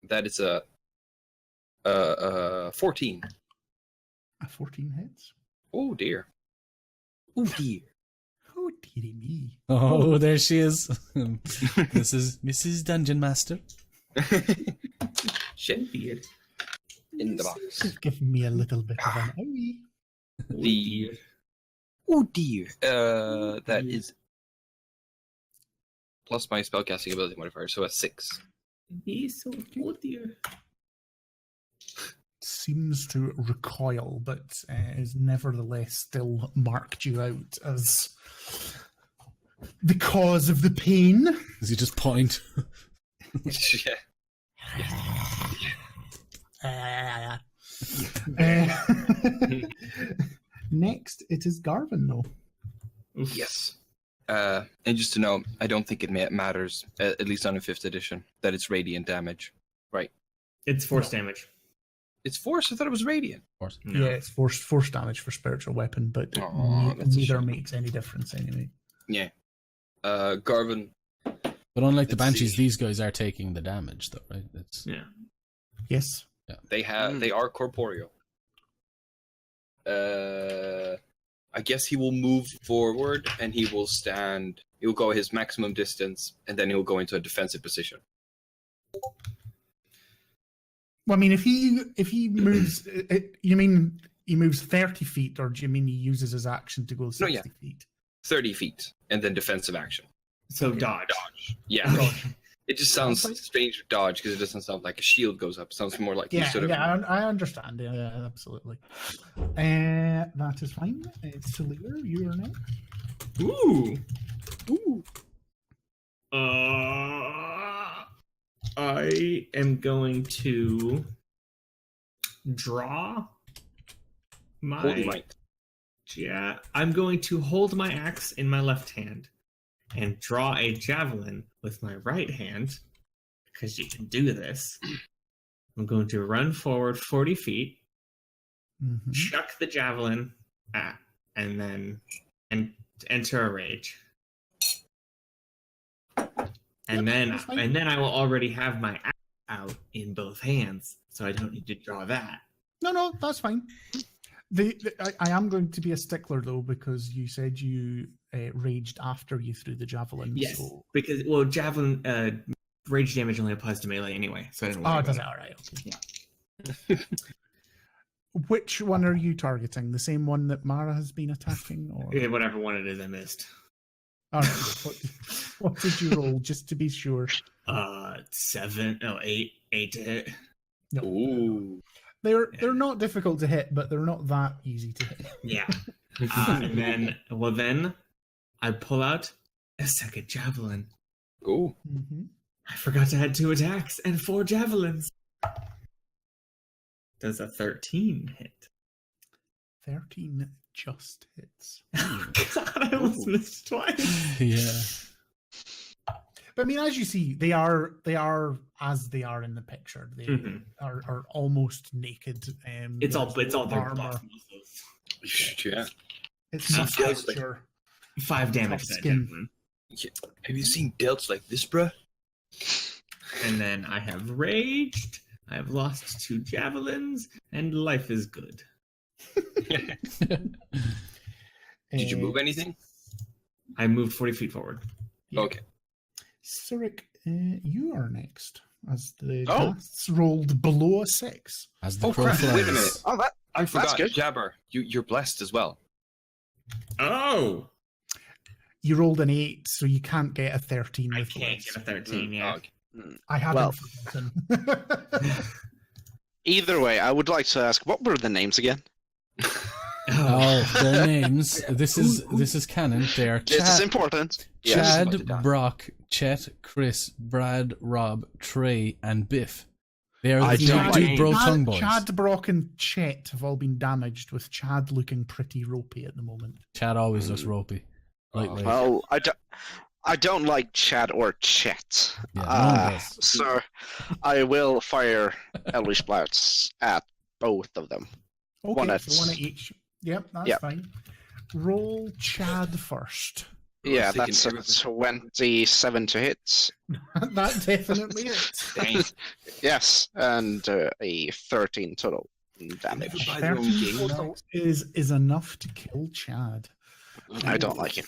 that is a 14. A 14 hits. Oh dear. Oh dear. Oh dearie me. Oh, there she is. This is Mrs. Dungeon Master. Shit. Weird. In the box. She's giving me a little bit of an owie. The oh dear. That is plus my spellcasting ability modifier, so a 6. He's so good, dear. Seems to recoil, but is nevertheless still marked you out as the cause of the pain. Does he just point? Yeah. Next, it is Garvin, though. Yes. And just to know, I don't think it matters, at least on a 5th edition, that it's radiant damage. Right. It's force damage. It's force. I thought it was radiant. Of course. No. Yeah, it's force damage for spiritual weapon, but That's a neither shame. makes any difference anyway. Yeah. Garvin. But unlike the Let's banshees, see. these guys are taking the damage, though, right? It's Yeah. Yes. They are corporeal. I guess he will move forward and he will stand. He'll go his maximum distance and then he'll go into a defensive position. Well, I mean, if he moves, you mean he moves 30 feet, or do you mean he uses his action to go 60 yeah. feet? 30 feet and then defensive action. So dodge. Yeah. Dodge. It just sounds strange to dodge because it doesn't sound like a shield goes up. It sounds more like Yeah, sort of. I understand. Yeah, absolutely. That is fine. Saviour, you are next. Ooh. Ooh. I am going to draw my. Holy might. Yeah, I'm going to hold my axe in my left hand and draw a javelin with my right hand, because you can do this. I'm going to run forward 40 feet, Mhm. chuck the javelin and then enter a rage. And that's fine. then I will already have my axe out in both hands, so I don't need to draw that. No, that's fine. I am going to be a stickler though, because you said you raged after you threw the javelin. Yes, So... because javelin rage damage only applies to melee anyway, so I didn't. Oh, does it? All right. Okay. Which one are you targeting? The same one that Mara has been attacking, or Yeah, whatever one it is, I missed. all right, what did you roll, just to be sure? 8 to hit. No, Ooh. they're not difficult to hit, but they're not that easy to hit. Yeah. And then I pull out a second javelin. Ooh. Mm-hmm. I forgot to add 2 attacks and 4 javelins. Does a 13 hit? 13 just hits. God, I almost missed twice. Yeah. But I mean, as you see, they are as they are in the picture. They Mhm. are almost naked. It's all there's no their armor. buff muscles. Yeah. It's not Feels like- texture. 5 damage to Tough that skin. javelin. Have you seen delts like this, bruh? And then I have raged. I have lost 2 javelins, and life is good. Did you move anything? I moved 40 feet forward. Yeah. Okay. Sirik, you are next. As the Oh. Ghasts rolled below a 6. As the Oh, crow crap. flies. Wait a minute. Oh, I forgot. good. Jabber, you're blessed as well. Oh! You rolled an 8, so you can't get a 13 I with can't bless. get a 13, yeah. Oh, okay. I haven't Well- forgotten. Either way, I would like to ask, what were the names again? Oh, their names. This is canon. They are This is important. Yes. Write it Chad, down. Brock, Chet, Chris, Brad, Rob, Trey, and Biff. They are I the don't two like- bro tongue boys. Chad, Brock, and Chet have all been damaged, with Chad looking pretty ropey at the moment. Chad always looks ropey. Lightweight. Well, I don't like Chad or Chet. Yeah, no one does. So I will fire Elvish Bloods at both of them. Okay, One so one at each. Yep, that's Yep. fine. Roll Chad first. Yeah, thinking that's a everything. 27 to hit. That definitely is. Dang. Yes, and a 13 total damage. Never buy their own 13 game. total is enough to kill Chad. I don't like it.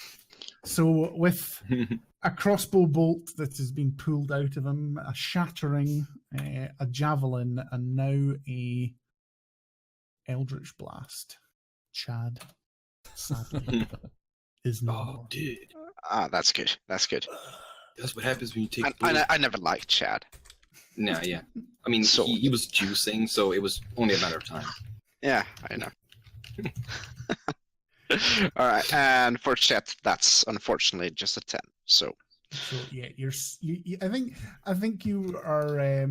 So with a crossbow bolt that has been pulled out of him, a shattering, a javelin, and now a eldritch blast, Chad sadly is no Oh, more. dude. That's good. That's good. That's what happens when you take. I never liked Chad. Nah, yeah. I mean, So- he was juicing, so it was only a matter of time. Yeah, I know. All right, and for Chet, that's unfortunately just a 10. So So yeah, I think you are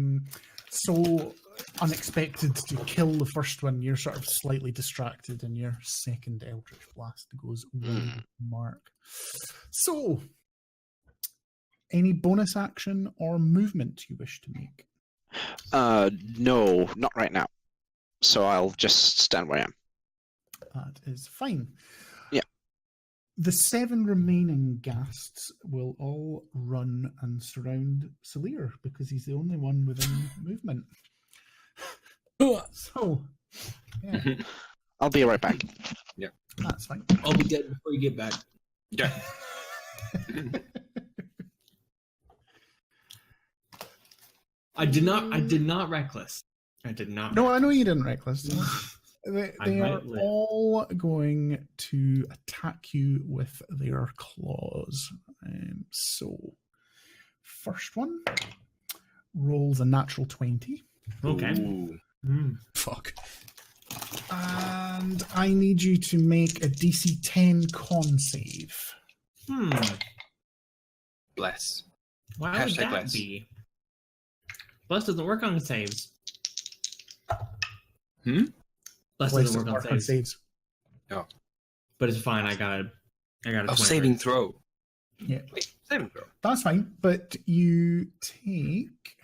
so unexpected to kill the first one. You're sort of slightly distracted, and your second eldritch blast goes wide mark. So, any bonus action or movement you wish to make? no, not right now. so I'll just stand where I am. That is fine. Yeah. The 7 remaining Ghasts will all run and surround Salir because he's the only one within movement. So, yeah, I'll be right back. that's fine. I'll be dead before you get back. Yeah. I did not reckless. I did not. No, I know you didn't, Reckless. They might are live. all going to attack you with their claws. So, first one rolls a natural 20. Okay. Ooh. Fuck. And I need you to make a DC 10 con save. Bless. Why would Hashtag that bless. be? Bless doesn't work on saves. Bless doesn't work on saves. Oh. But it's fine. I got a Oh, 20. saving throw. Yeah, Wait, saving throw. that's fine. But you take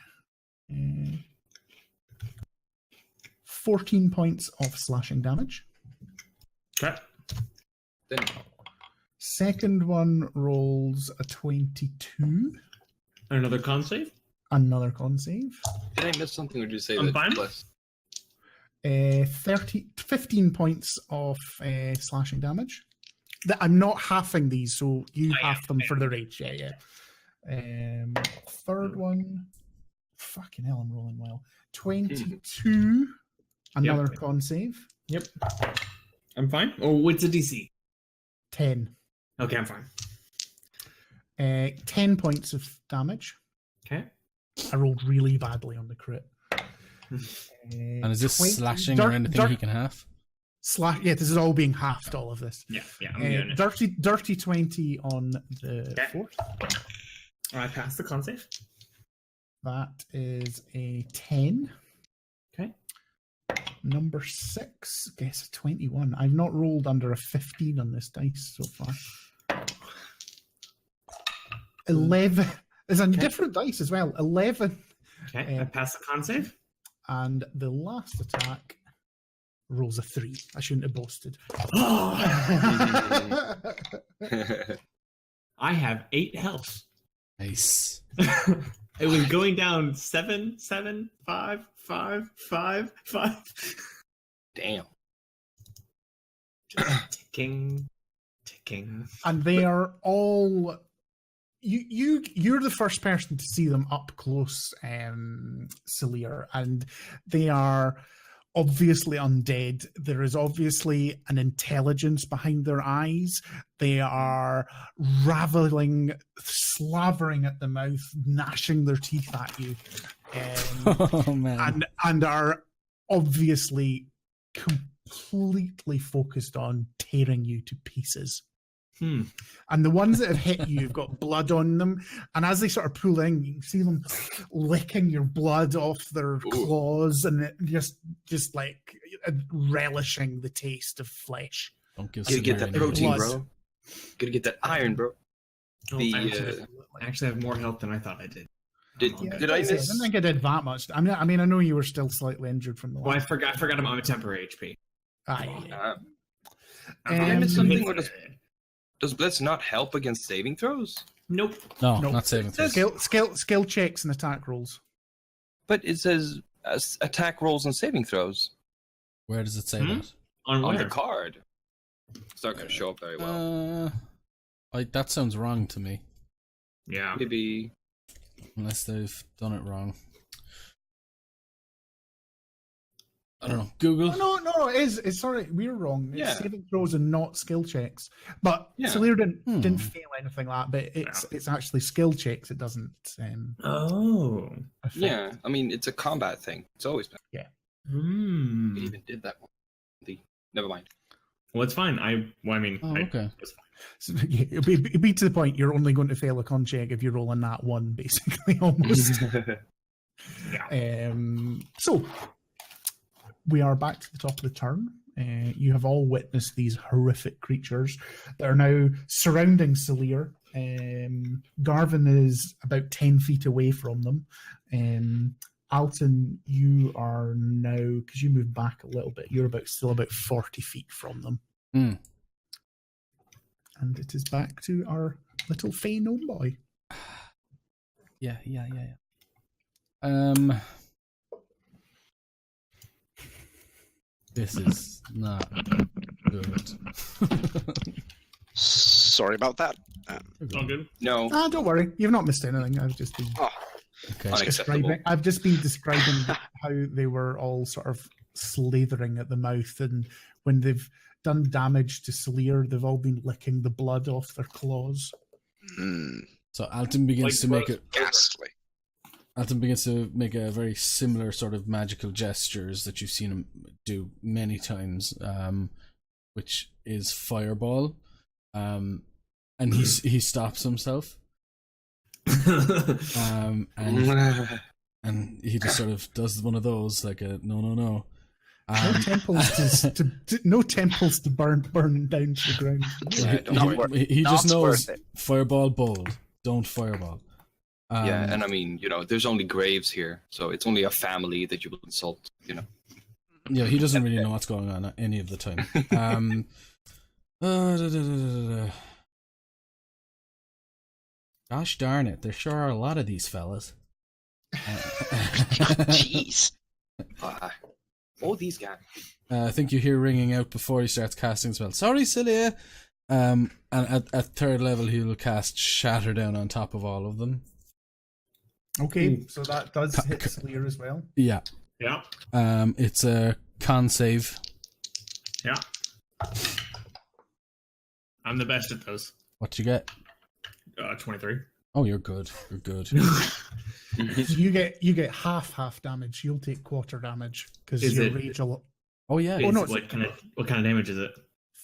14 points of slashing damage. Okay. Then Second one rolls a 22. Another con save. Another con save. did I miss something, or did you say I'm that? fine. Bless? 15 points of slashing damage. I'm not halving these, so you half them for the rage. Yeah. Third one. Fucking hell, I'm rolling well. 22. Another con save. Yep. I'm fine. Oh, what's the DC? 10. Okay, I'm fine. 10 points of damage. Okay. I rolled really badly on the crit. And is this slashing or anything he can have? Yeah, this is all being halved, all of this. Yeah, I'm doing it. Dirty 20 on the fourth. I passed the con save. That is a 10. Okay. Number 6, guess a 21. I've not rolled under a 15 on this dice so far. 11. It's a different dice as well. 11. Okay, I passed the con save. And the last attack rolls a 3. I shouldn't have boasted. I have 8 health. Nice. It was going down 7, 7, 5, 5, 5, 5. Damn. Ticking. And they are all... You're the first person to see them up close, Salir, and they are obviously undead. There is obviously an intelligence behind their eyes. They are raveling, slavering at the mouth, gnashing their teeth at you, Oh man. and are obviously completely focused on tearing you to pieces. And the ones that have hit you have got blood on them, and as they sort of pull in, you can see them licking your blood off their claws, and just like relishing the taste of flesh. Don't give Gotta get that protein, blood. bro. Gotta get that iron, bro. Oh, The, I actually have more health than I thought I did. Did I I miss? didn't think I did that much. I mean, I know you were still slightly injured from the Well, I last. forgot I'm on a temporary HP. Aye. Did I miss Um, something? Or does Blitz not help against saving throws? Nope. No, Nope. not saving throws. Skill checks and attack rolls. But it says attack rolls and saving throws Where does it say Hmm? that? On on where? the card. It's not going to show up very well. That sounds wrong to me. Yeah. Maybe. Unless they've done it wrong. I don't know. Google. No, it's sorry, we're wrong. It's Yeah. saving throws and not skill checks. But Yeah. Salir didn't fail anything like that, but it's actually skill checks. It doesn't Oh. affect. Yeah, I mean, it's a combat thing. It's always been. Hmm. We even did that one. Never mind. Well, it's fine. Oh, okay. It's fine. So, yeah, it'd be to the point you're only going to fail a con check if you're rolling that one, basically, almost. Yeah. So we are back to the top of the turn. You have all witnessed these horrific creatures that are now surrounding Salir. Garvin is about 10 feet away from them. Alton, you are now, because you moved back a little bit, you're still about 40 feet from them. Mm. And it is back to our little Fey gnome boy. Yeah. This is not good. Sorry about that. All good. No, Ah, don't worry. You've not missed anything. I've just been Okay. unacceptable. describing how they were all sort of slithering at the mouth, and when they've done damage to Sleer, they've all been licking the blood off their claws. So Alton begins to make it. Ghastly. Alton begins to make a very similar sort of magical gestures that you've seen him do many times, which is fireball, and he stops himself, and he just sort of does one of those like a no. No temples to burn down to the ground. He just Not knows worth it. fireball bold, don't fireball. Yeah, and I mean, there's only graves here, so it's only a family that you will insult, Yeah, he doesn't really know what's going on any of the time. Gosh darn it, there sure are a lot of these fellas. Jeez. These guys. I think you hear ringing out before he starts casting the spell. Sorry, Celia. And at third level, he will cast Shatter down on top of all of them. Okay, so that does hit Sleer as well. Yeah. Yeah. It's a con save. Yeah. I'm the best at those. What you get? 23. Oh, you're good. You're good. So you get half damage. You'll take quarter damage because Is your it- rage a lot. Oh yeah. Oh, no, what kind of damage is it?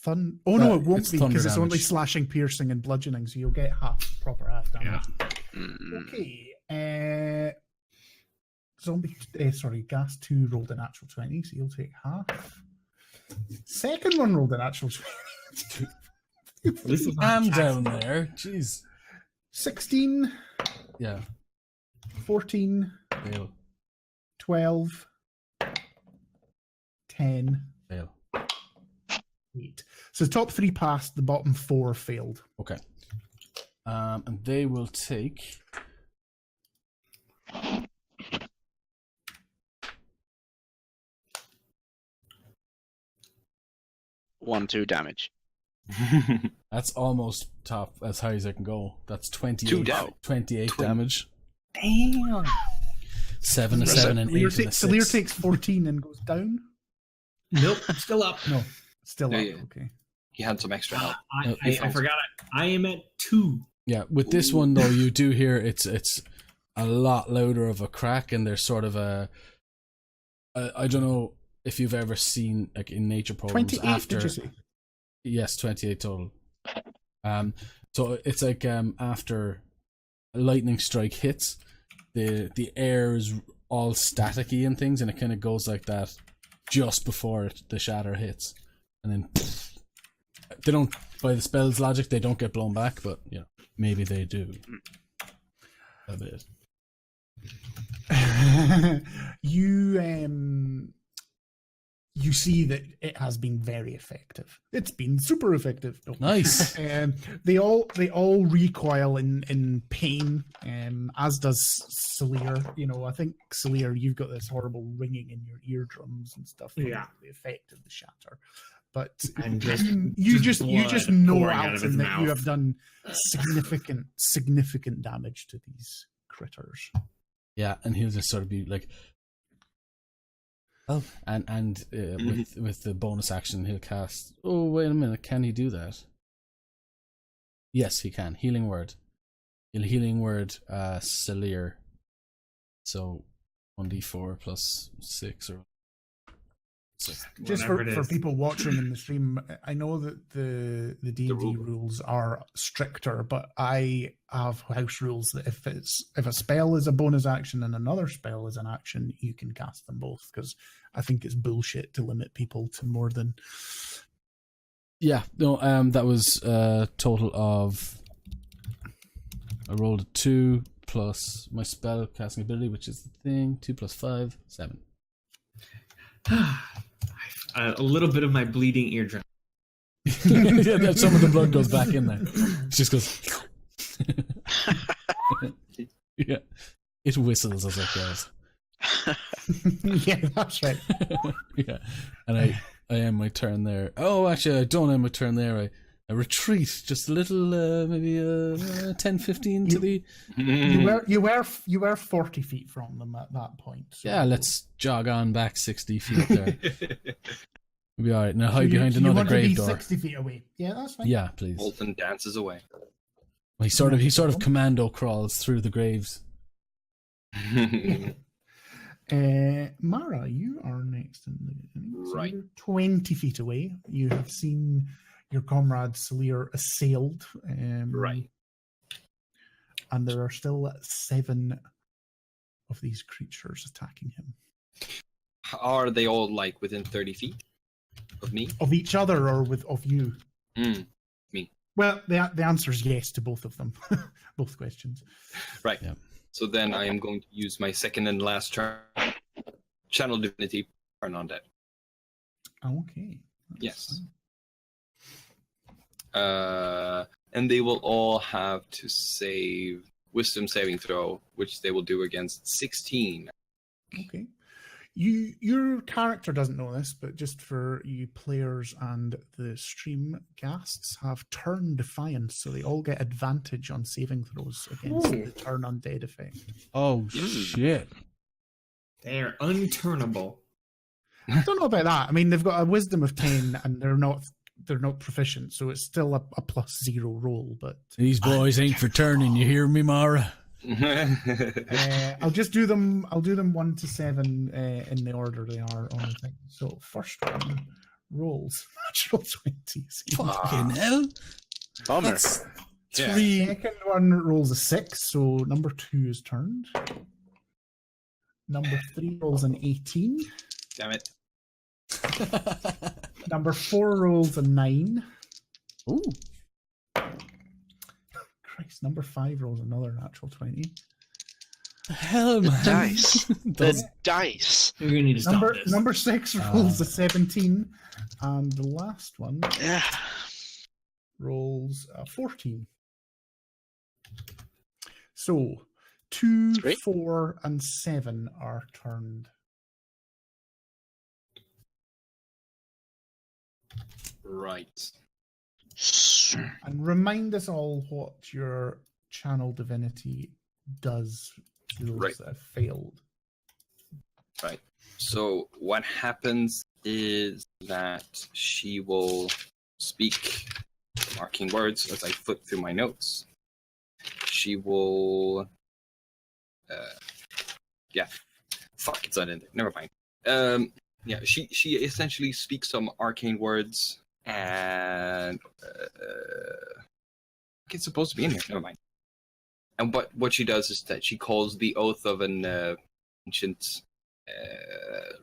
Fun. Oh no, it won't it's be thunder because it's only damage. slashing, piercing, and bludgeoning. So you'll get proper half damage. Yeah. Okay. Ghast 2 rolled a natural 20, so you'll take half. Second one rolled a natural 20. This is I'm down there. Jeez. 16, Yeah. 14, Fail. 12, 10, Fail. 8. So the top 3 passed, the bottom 4 failed. Okay. And they will take. One, 2 damage. That's almost top as high as I can go. That's 2 damage. 28 damage. Damn. 7, a 7, and 8, and a Sleer 6. takes 14 and goes down. Nope, still up. No, still up. Yeah. Okay. He had some extra help. I forgot. I am at 2. Yeah, with this one though, you do hear it's a lot louder of a crack, and there's sort of I don't know if you've ever seen like in nature programs 28, after. did you say? Yes, 28 total. So it's like after a lightning strike hits, the air is all staticky and things, and it kind of goes like that just before the shatter hits, and then they don't, by the spell's logic, they don't get blown back, but maybe they do. A bit. You see that it has been very effective. It's been super effective. No. Nice. They all recoil in pain, as does Sleer. I think Sleer, you've got this horrible ringing in your eardrums and stuff. From Yeah. the effect of the shatter. But And just you just blood know, pouring out of Alton, his that mouth. you have done significant damage to these critters. Yeah, and he'll just sort of be like, oh, and with the bonus action, he'll cast. Oh, wait a minute, can he do that? Yes, he can. Healing word. Healing word, Sleer. So 1d4 plus 6 or. Just Whatever it for is. people watching in the stream, I know that the D&D rules are stricter, but I have house rules that if a spell is a bonus action and another spell is an action, you can cast them both, because I think it's bullshit to limit people to more than. Yeah, no, that was a total of. I rolled a 2 plus my spell casting ability, which is the thing. 2 + 5, 7. A little bit of my bleeding eardrum. Yeah, that some of the blood goes back in there. It just goes. Yeah, it whistles as it goes. Yeah, that's right. Yeah, and I end my turn there. Oh, actually, I don't end my turn there. I retreat just a little, maybe 10, 15 to the. You were 40 feet from them at that point. So. Yeah, let's jog on back 60 feet there. We'll be all right. Now hide behind another grave door. 60 feet away. Yeah, that's fine. Yeah, please. Bolton dances away. He sort of commando crawls through the graves. Mara, you are next in the beginning. So Right. you're 20 feet away. You have seen your comrade Salir assailed. Right. And there are still 7 of these creatures attacking him. Are they all like within 30 feet of me? Of each other or of you? Me. Well, the answer is yes to both of them. Both questions. Right. Yeah. So then I am going to use my second and last turn. Channel Divinity, turn on dead. Okay. That's Yes. fine. And they will all have to save Wisdom saving throw, which they will do against 16. Okay. Your character doesn't know this, but just for you players and the stream, Ghasts have turn defiance, so they all get advantage on saving throws against the turn undead effect. Oh shit! They are unturnable. I don't know about that. I mean, they've got a wisdom of 10, and they're not proficient, so it's still a +0 roll. But These boys ain't for turning. You hear me, Mara? I'll do them 1 to 7 in the order they are on the thing. So first one rolls natural 20. Fucking hell! Bummer. That's Yeah. 3. Second one rolls a 6, so number 2 is turned. Number 3 rolls an 18. Damn it. Number 4 rolls a 9. Ooh. Christ, number 5 rolls another natural 20. Hell, man. Dice. Those- The dice. We're gonna need to stop this. Number 6 rolls a 17. And the last one Yeah. rolls a 14. So 2, Sweet. 4, and 7 are turned. Right. And remind us all what your channel divinity does to those Right. that have failed. Right. So what happens is that she will speak arcane words as I flip through my notes. She will fuck, it's not in there. Never mind. She essentially speaks some arcane words and it's supposed to be in here. Never mind. And what she does is that she calls the oath of an ancient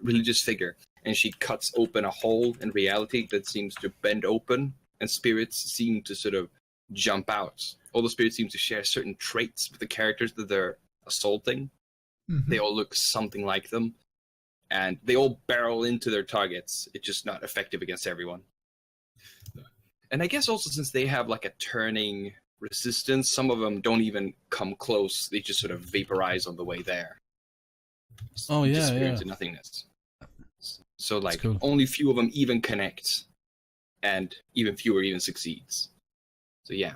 religious figure, and she cuts open a hole in reality that seems to bend open, and spirits seem to sort of jump out. All the spirits seem to share certain traits with the characters that they're assaulting. Mhm. They all look something like them, and they all barrel into their targets. It's just not effective against everyone. And I guess also since they have like a turning resistance, some of them don't even come close. They just sort of vaporize on the way there. Oh, yeah, Disappear yeah. into nothingness. So like cool. only few of them even connect, and even fewer even succeeds. So yeah.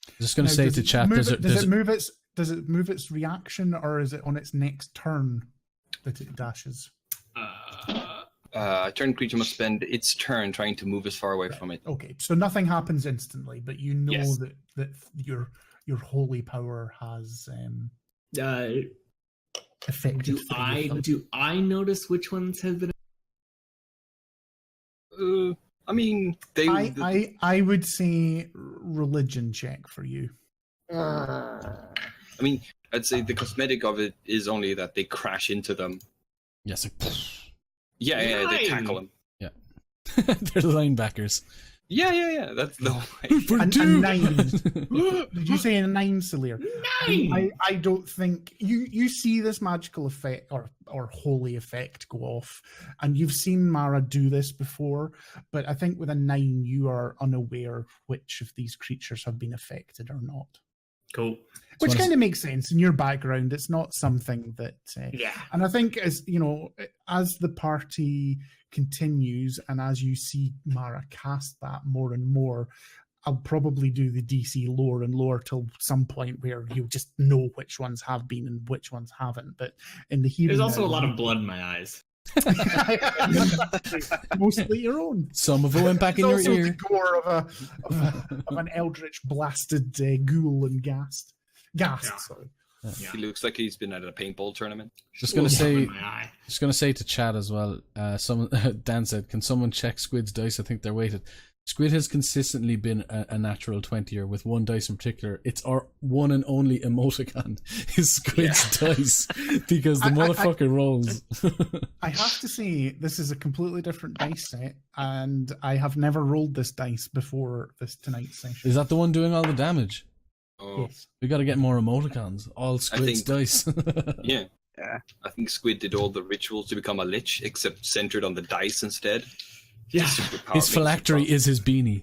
I'm just going to Now, say does to it chat, move there's it- does it move its reaction, or is it on its next turn that it dashes? A turn creature must spend its turn trying to move as far away from it. Okay, so nothing happens instantly, but you know Yes. that your holy power has affected. Do 3 of them. I notice which ones have been? I mean, I would say religion check for you. I mean, I'd say the cosmetic of it is only that they crash into them. yes, Yeah, they Nine. tackle them. they're linebackers. Yeah. That's the whole For A two. 9. Did you say a 9, Celia? 9! I don't think you see this magical effect or holy effect go off, and you've seen Mara do this before, but I think with a 9 you are unaware which of these creatures have been affected or not. Cool. Which one kind of makes sense in your background. It's not something that, Yeah. and I think as as the party continues and as you see Mara cast that more and more, I'll probably do the DC lower and lower till some point where you just know which ones have been and which ones haven't. But in the hearing, There's also a now, lot of blood in my eyes. mostly your own. Some of it went back in It's your also the ear. gore of an eldritch blasted ghoul and Ghast. Yeah. Sorry. Yeah. He looks like he's been at a paintball tournament. Just gonna Blood say, in my eye. just gonna say to Chad as well. Dan said, "Can someone check Squid's dice? I think they're weighted." Squid has consistently been a natural 20er with one dice in particular. It's our one and only emoticon is Squid's dice because the motherfucker rolls. I have to say, this is a completely different dice set, and I have never rolled this dice before tonight's session. Is that the one doing all the damage? Oh, Yes. We got to get more emoticons. All Squid's think- dice. yeah. Yeah. I think Squid did all the rituals to become a lich, except centered on the dice instead. Yeah. His phylactery is his beanie.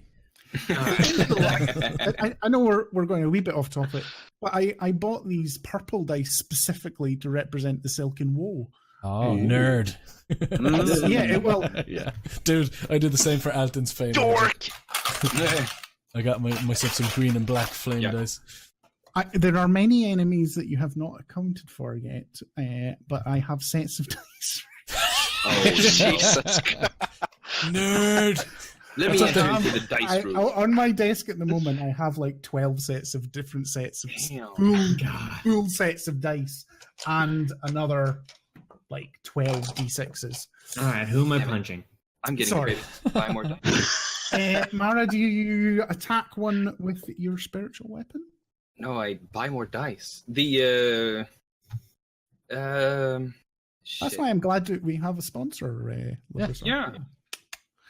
I know we're going a wee bit off topic, but I bought these purple dice specifically to represent the Silken Woe. Oh, nerd. Yeah, dude, I did the same for Alton's fame. Dork! I got myself some green and black flame Yeah. dice. There are many enemies that you have not accounted for yet, but I have sets of dice. Oh, Jesus. Nerd. Let me enter into the dice room. On my desk at the moment, I have like 12 sets of different sets of Damn. full sets of dice, and another like 12 d6s. All right, who am I Damn it. punching? I'm getting Sorry. ready to buy more dice. Mara, do you attack one with your spiritual weapon? No, I buy more dice. The That's shit. why I'm glad that we have a sponsor. Yeah.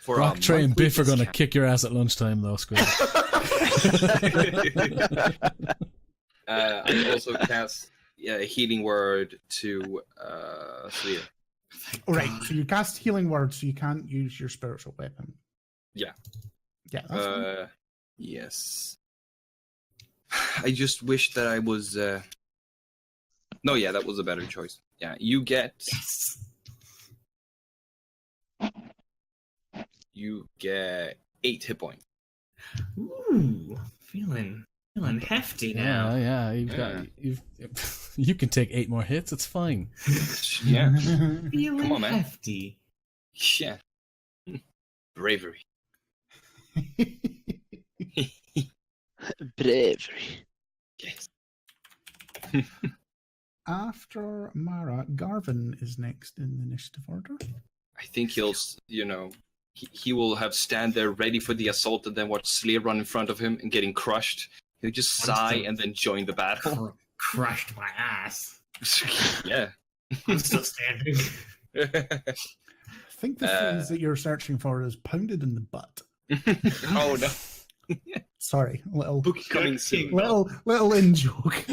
For Brock, Trey, and monthly Biff are going to discount. kick your ass at lunchtime, though, Squid. I also cast a healing word to Celia. All right, so you cast healing word, so you can't use your spiritual weapon. Yeah. Yeah, that's fine. Yes. I just wish that I was. No, yeah, that was a better choice. Yeah, you get. You get 8 hit points. Ooh, feeling hefty now. Yeah. You can take 8 more hits. It's fine. Yeah, Feeling Come on, man. hefty. yeah. Bravery. Bravery. Yes. After Mara, Garvin is next in the initiative order. I think he'll, he will have stand there ready for the assault and then watch Slayer run in front of him and getting crushed. He'll just sigh and then join the battle. Crushed my ass. Yeah. I'm still standing. I think the phrase that you're searching for is pounded in the butt. Oh no. Sorry, little Book coming soon. little in joke.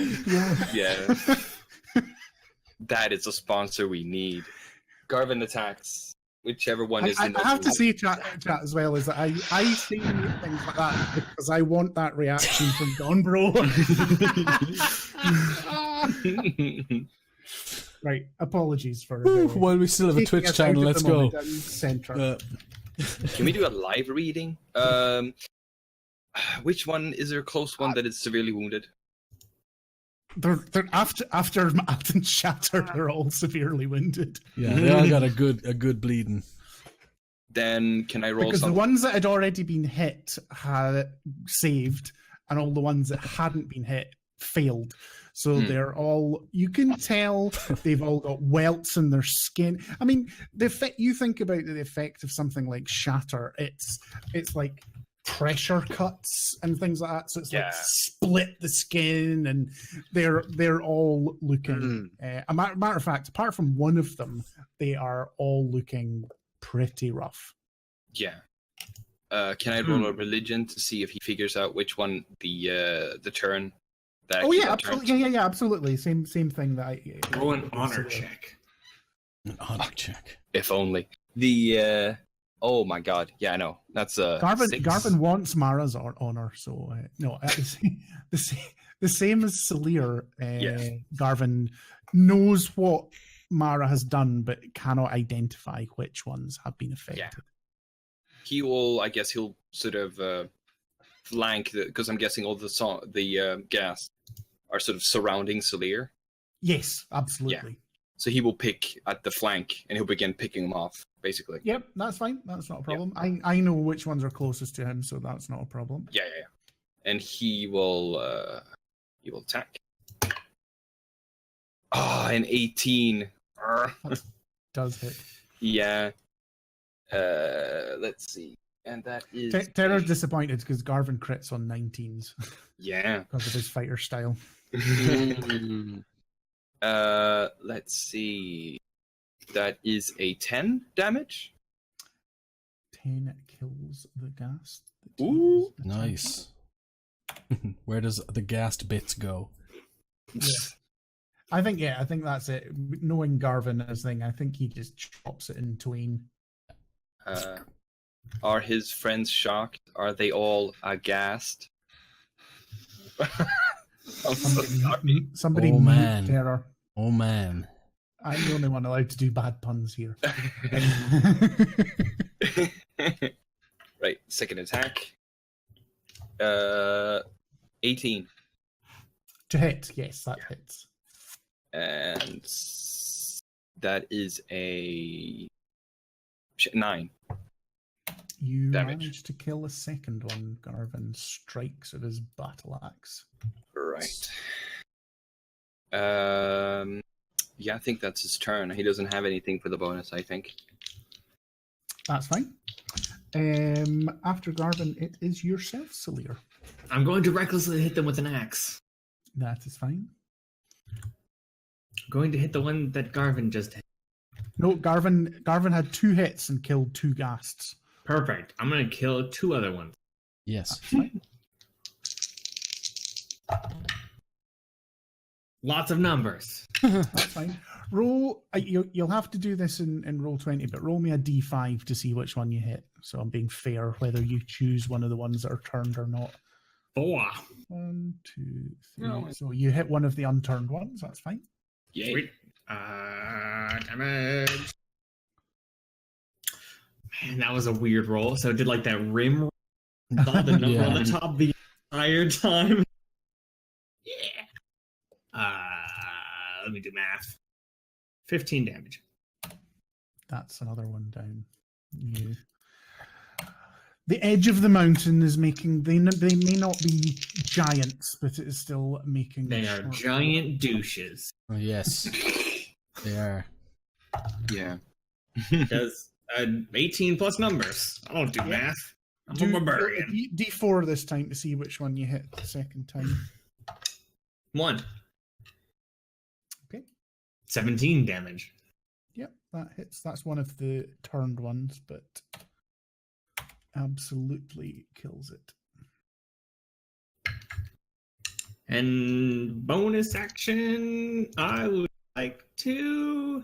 Yeah. That is a sponsor we need. Garvin attacks. Whichever one is I the have to most. say, chat as well, is that I say things like that because I want that reaction from Don Bro. Right, apologies for. While we still have a taking Twitch us out channel, of let's the go. moment and center. Can we do a live reading? Which one is there a close one that is severely wounded? They're after Alton shatter, they're all severely wounded. Yeah, they all got a good bleeding. Then can I roll Because the something? ones that had already been hit had saved, and all the ones that hadn't been hit failed. So they're all, you can tell they've all got welts in their skin. I mean, the effect, you think about the effect of something like shatter, it's like pressure cuts and things like that. So it's like split the skin, and they're all looking. A matter of fact, apart from one of them, they are all looking pretty rough. Yeah. Can I roll a religion to see if he figures out which one the turn? That Oh actually yeah, got turned? absolutely. Yeah, absolutely. Same thing that I Roll an honor check. An honor check. If only the. Oh my god! Yeah, I know. That's Garvin 6. wants Mara's honor, so no, the same as Salir. Yes. Garvin knows what Mara has done, but cannot identify which ones have been affected. He will. I guess he'll sort of flank because I'm guessing all the gas are sort of surrounding Salir. Yes, absolutely. So he will pick at the flank and he'll begin picking them off, basically. Yep, that's fine. That's not a problem. I know which ones are closest to him, so that's not a problem. Yeah. And he will attack. An 18. Does hit. Yeah. Let's see. And that is Terror's disappointed because Garvin crits on 19s Yeah. because of his fighter style. Let's see. That is a 10 damage. 10 kills the Ghast. Ooh, nice. Where does the Ghast bits go? Yeah. I think that's it. Knowing Garvin as thing, I think he just chops it in twain. Are his friends shocked? Are they all aghast? Somebody Oh, mute man. Terror. Oh man. I'm the only one allowed to do bad puns here. Right, second attack. 18. To hit, yes, that hits. And that is a 9. You Damage. managed to kill the second one. Garvin strikes with his battle axe. Right. Yeah, I think that's his turn. He doesn't have anything for the bonus, I think. That's fine. After Garvin, it is yourself, Salir. I'm going to recklessly hit them with an axe. That is fine. I'm going to hit the one that Garvin just hit. No, Garvin had 2 hits and killed 2 Ghasts. Perfect. I'm going to kill 2 other ones. Yes. Fine. Lots of numbers. That's fine. Roll. You'll have to do this in roll 20, but roll me a d5 to see which one you hit. So I'm being fair, whether you choose one of the ones that are turned or not. 4. 1, 2, 3. No. So you hit one of the unturned ones. That's fine. Yay. Sweet. Damage. Man, that was a weird roll. So it did like that rim. Saw the number on the top the entire time. Yeah. Let me do math. 15 damage. That's another one down. The edge of the mountain is making. They may not be giants, but it is still making. They are giant douches. Oh, yes. They are. Yeah. Because 18 plus numbers. I don't do math. I'm a barbarian. D4 this time to see which one you hit the second time. 1. Okay. 17 damage. Yep, that hits. That's one of the turned ones, but absolutely kills it. And bonus action, I would like to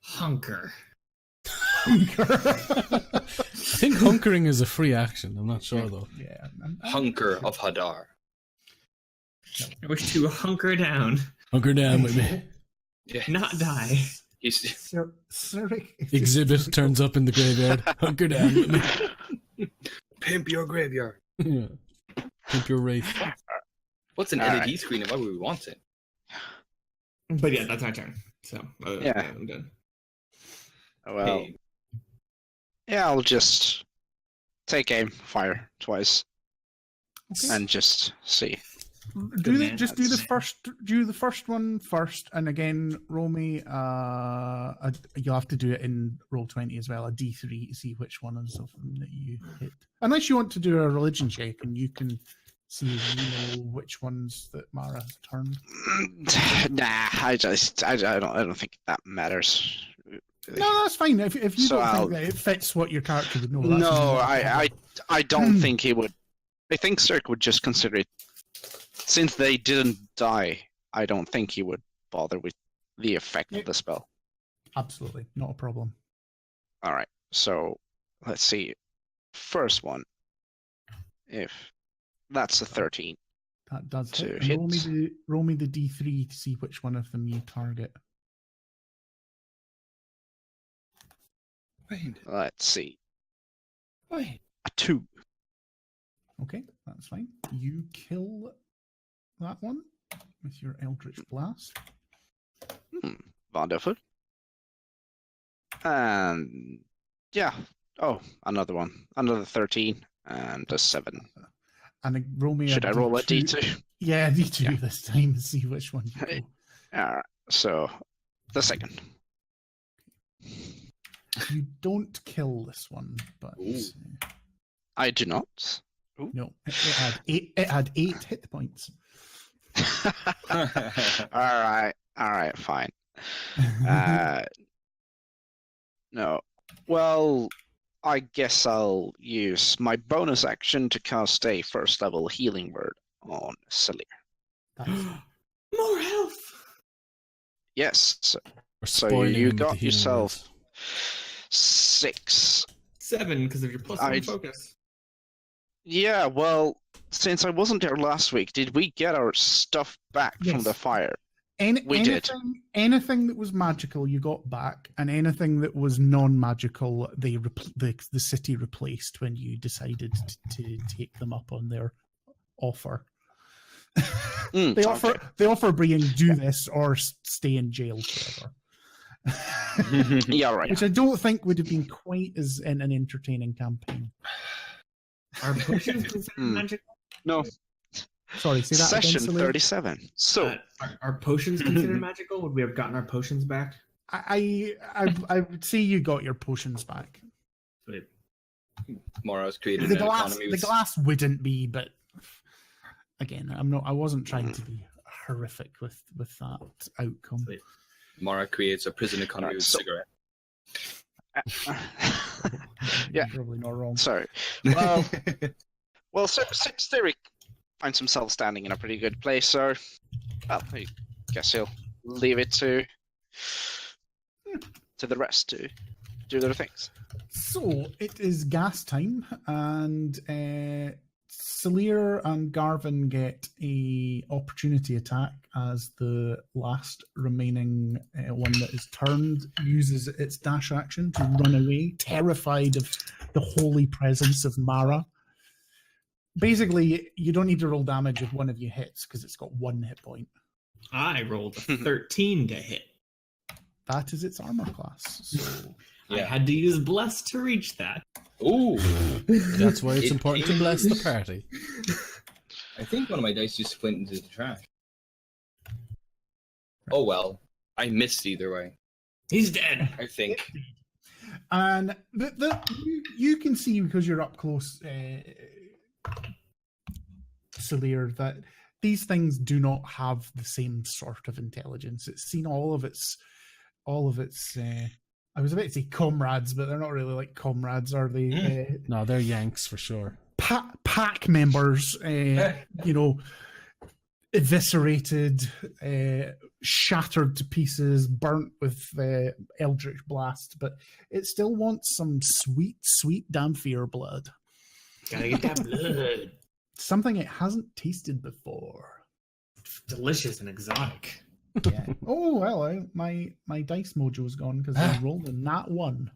hunker. I think hunkering is a free action. I'm not sure though. Yeah. Hunker of Hadar. I wish to hunker down, Hunker down with me. Yeah. not die. He's Exhibit turns up in the graveyard. Hunker down with me. pimp your graveyard. Yeah. Pimp your wraith. What's an All LED right. screen and why would we want it? But yeah, that's my turn. So Yeah. I'm done. Well, Hey, yeah, I'll just take aim, fire twice, Okay. and just see. Do man, just do the that's- first one first, and again roll me. You'll have to do it in roll 20 as well. A D3 to see which one of them that you hit. Unless you want to do a religion check, and you can see if you know which ones that Mara has turned. Nah, I don't think that matters. No, that's fine. If you So don't I'll- think that it fits what your character would know, that's No, not a problem. I don't think he would. I think Cirque would just consider it. Since they didn't die, I don't think he would bother with the effect Yeah. of the spell. Absolutely, not a problem. All right, so let's see. First one, if that's a 13. That does To hit. And hit. roll me the D3 to see which one of them you target. Let's see. Wait. A 2. Okay, that's fine. You kill that one with your Eldritch Blast. Wonderful. And yeah. Oh, another one. Another 13 and a 7. And then roll me Should I roll a D2? Yeah, D2 Yeah. this time to see which one you go. Alright, so the second. You don't kill this one, but Ooh. I do not. no, it had 8 hit points. Alright, fine. No. Well, I guess I'll use my bonus action to cast a first level healing word on Celia. That's- More health. Yes. So, We're so spoiling you him with the got healing yourself words. 6. 7 because of your plus I- 1 focus. Yeah, well, since I wasn't there last week, did we get our stuff back from Yes. the fire? anything, did. anything that was magical, you got back, and anything that was non-magical, the city replaced when you decided to take them up on their offer. They offer Brian do this or stay in jail forever. Yeah, right. Which I don't think would have been quite as an entertaining campaign. Are potions considered magical? No, Sorry, say that session again, Celia? 37. So, Are potions considered magical? Would we have gotten our potions back? I would say you got your potions back. But Mora's created The an glass, economy. the With... glass wouldn't be, but again, I wasn't trying to be horrific with that outcome. Sweet. Mora creates a prison economy Right, with so- cigarette. Yeah. You're probably not wrong. sorry. Well, Styric finds himself standing in a pretty good place, so well, I guess he'll leave it to the rest to do their things. So it is gas time, and Celia and Garvin get a opportunity attack as the last remaining one that is turned uses its dash action to run away, terrified of the holy presence of Mara. Basically, you don't need to roll damage if one of you hits because it's got 1 hit point. I rolled a 13 to hit. That is its armor class. So I Yeah. had to use bless to reach that. Ooh. That's why it's It- important to bless the party. I think one of my dice just went into the trash. Oh well. I missed either way. He's dead. I think. And you can see because you're up close, Celia, that these things do not have the same sort of intelligence. It's seen all of its. I was about to say comrades, but they're not really like comrades, are they? No, they're Yanks for sure. Pack members, eviscerated, shattered to pieces, burnt with Eldritch Blast, but it still wants some sweet, sweet Damphir blood. Gotta get that blood. Something it hasn't tasted before. Delicious and exotic. Yeah. Oh, well, my dice mojo's gone because I rolled a nat 1.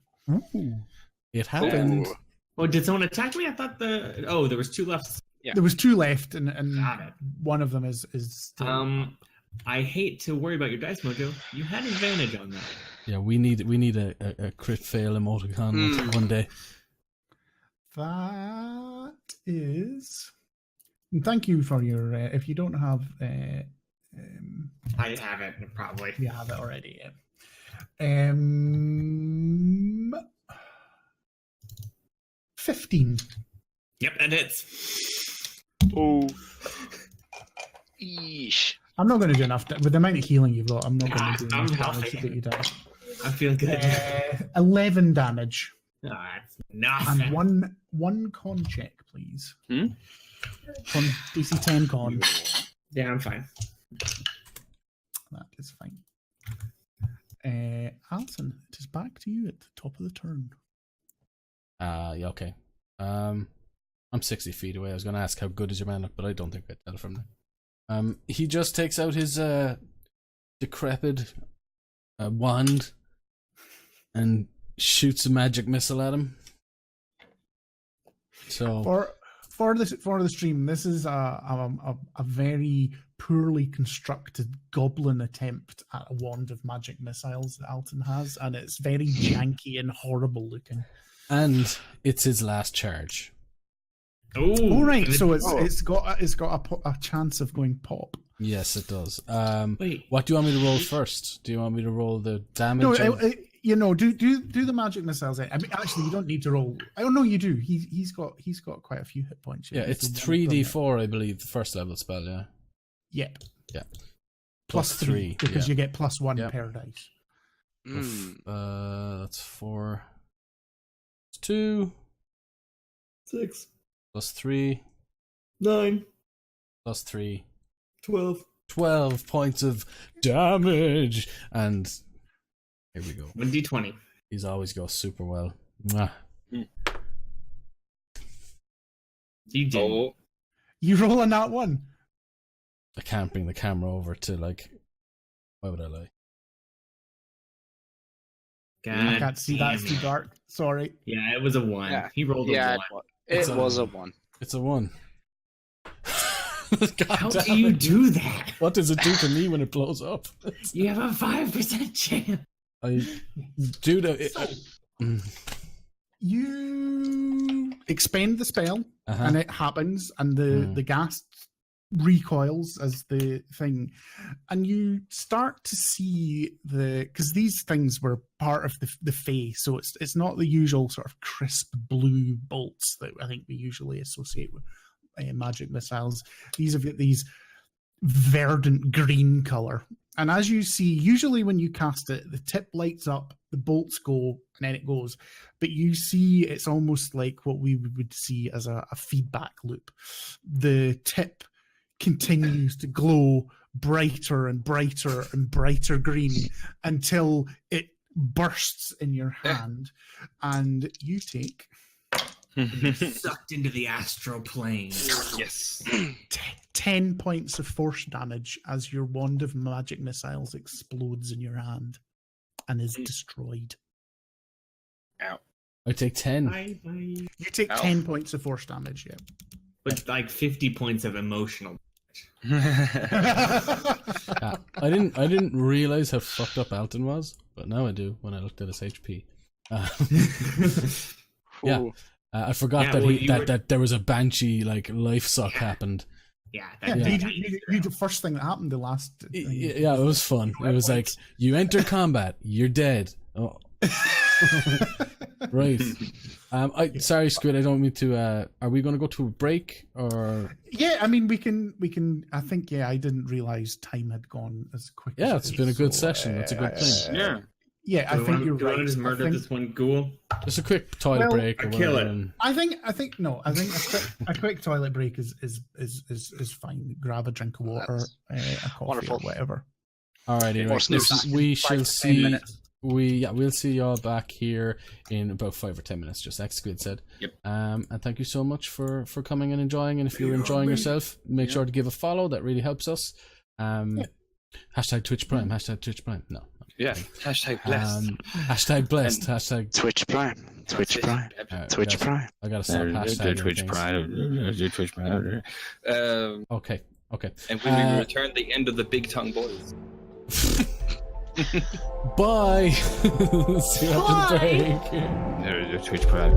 It happened. Ooh. Oh, did someone attack me? I thought there was 2 left. Yeah. There was 2 left, and Got it. one of them is still... I hate to worry about your dice mojo. You had advantage on that. Yeah, we need a crit fail emoticon one day. That is... And thank you for your... if you don't have... I have it, probably. you have it already, yeah. 15. Yep, that hits. Oh. Eesh. I'm not going to do enough... With the amount of healing you've got, I'm not going to do I'm enough damage to huffing. get you down. I'm feeling good. 11 damage. Oh, that's nothing. And one con check, please. Hmm? Con DC 10 con. Yeah, I'm fine. That is fine. Alison, it is back to you at the top of the turn. Yeah, okay. I'm 60 feet away. I was going to ask how good is your man look, but I don't think I'd tell from there. He just takes out his decrepit wand and shoots a magic missile at him. So for the stream, this is a very poorly constructed goblin attempt at a wand of magic missiles that Alton has, and it's very janky and horrible looking. And it's his last charge. Oh, right. So it's got a chance of going pop. Yes, it does. Wait. What do you want me to roll first? Do you want me to roll the damage? No, do the magic missiles. I mean, actually, you don't need to roll. Oh no, you do. He's got quite a few hit points. Yeah, it's 3d4, I believe, the first level spell. Yeah. Yep. Yeah. Plus 3 because you get +1 per dice. That's 4. It's 2. 6. Plus 3. 9. Plus 3. 12. 12 points of damage. And here we go. 1d20. These always go super well. Mwah. You did. Oh, You roll a nat 1. I can't bring the camera over to, why would I lie? God, I can't see that. It's too dark. Sorry. Yeah, it was a 1. Yeah. He rolled a 1. It was a 1. It's a 1. How do you do that? What does it do to me when it blows up? You have a 5% chance. You expend the spell, Uh-huh. and it happens, and the ghast recoils as the thing, and you start to see because these things were part of the Fae, so it's not the usual sort of crisp blue bolts that I think we usually associate with magic missiles. These have got these verdant green color, and as you see, usually when you cast it, the tip lights up, the bolts go, and then it goes. But you see, it's almost like what we would see as a feedback loop. The tip continues to glow brighter and brighter and brighter green until it bursts in your hand, and you take Sucked into the astral plane. yes. 10 points of force damage as your wand of magic missiles explodes in your hand and is destroyed. Ow. I take 10. Bye. You take Ow. 10 points of force damage, yeah. With like 50 points of emotional. I didn't realize how fucked up Alton was, but now I do when I looked at his HP. Yeah. Ooh. I forgot that there was a banshee life suck happened. Yeah. You the first thing that happened the last thing. Yeah, it was fun. It was like, you enter combat, you're dead. Oh. Right. Sorry, Squid, I don't mean to. Are we going to go to a break or? Yeah, I mean we can. I think I didn't realize time had gone as quick. Yeah, as it's been a good session. That's a good thing. Yeah. Yeah, I think you're Do you right. want to just murder this one ghoul? Just a quick toilet break. Or kill whatever, it. and- I think a quick toilet break is fine. Grab a drink of water, a coffee, Wonderful. or whatever. Alrighty, More right. snooze. We 5 shall to 10 see. minutes. We'll see y'all back here in about 5 or 10 minutes. Just like Squid said. Yep. And thank you so much for coming and enjoying. And if you're enjoying yourself, make sure to give a follow. That really helps us. Hashtag Twitch Prime. Hashtag Twitch Prime. No. Yeah. Hashtag blessed. Hashtag blessed. Hashtag Twitch Prime. Twitch Prime. Twitch Prime. I gotta stop hashtag Twitch Prime. Twitch Prime. Okay. And when we return, the end of the Big Tongue Boys. Bye. See you after the break. Twitch Prime.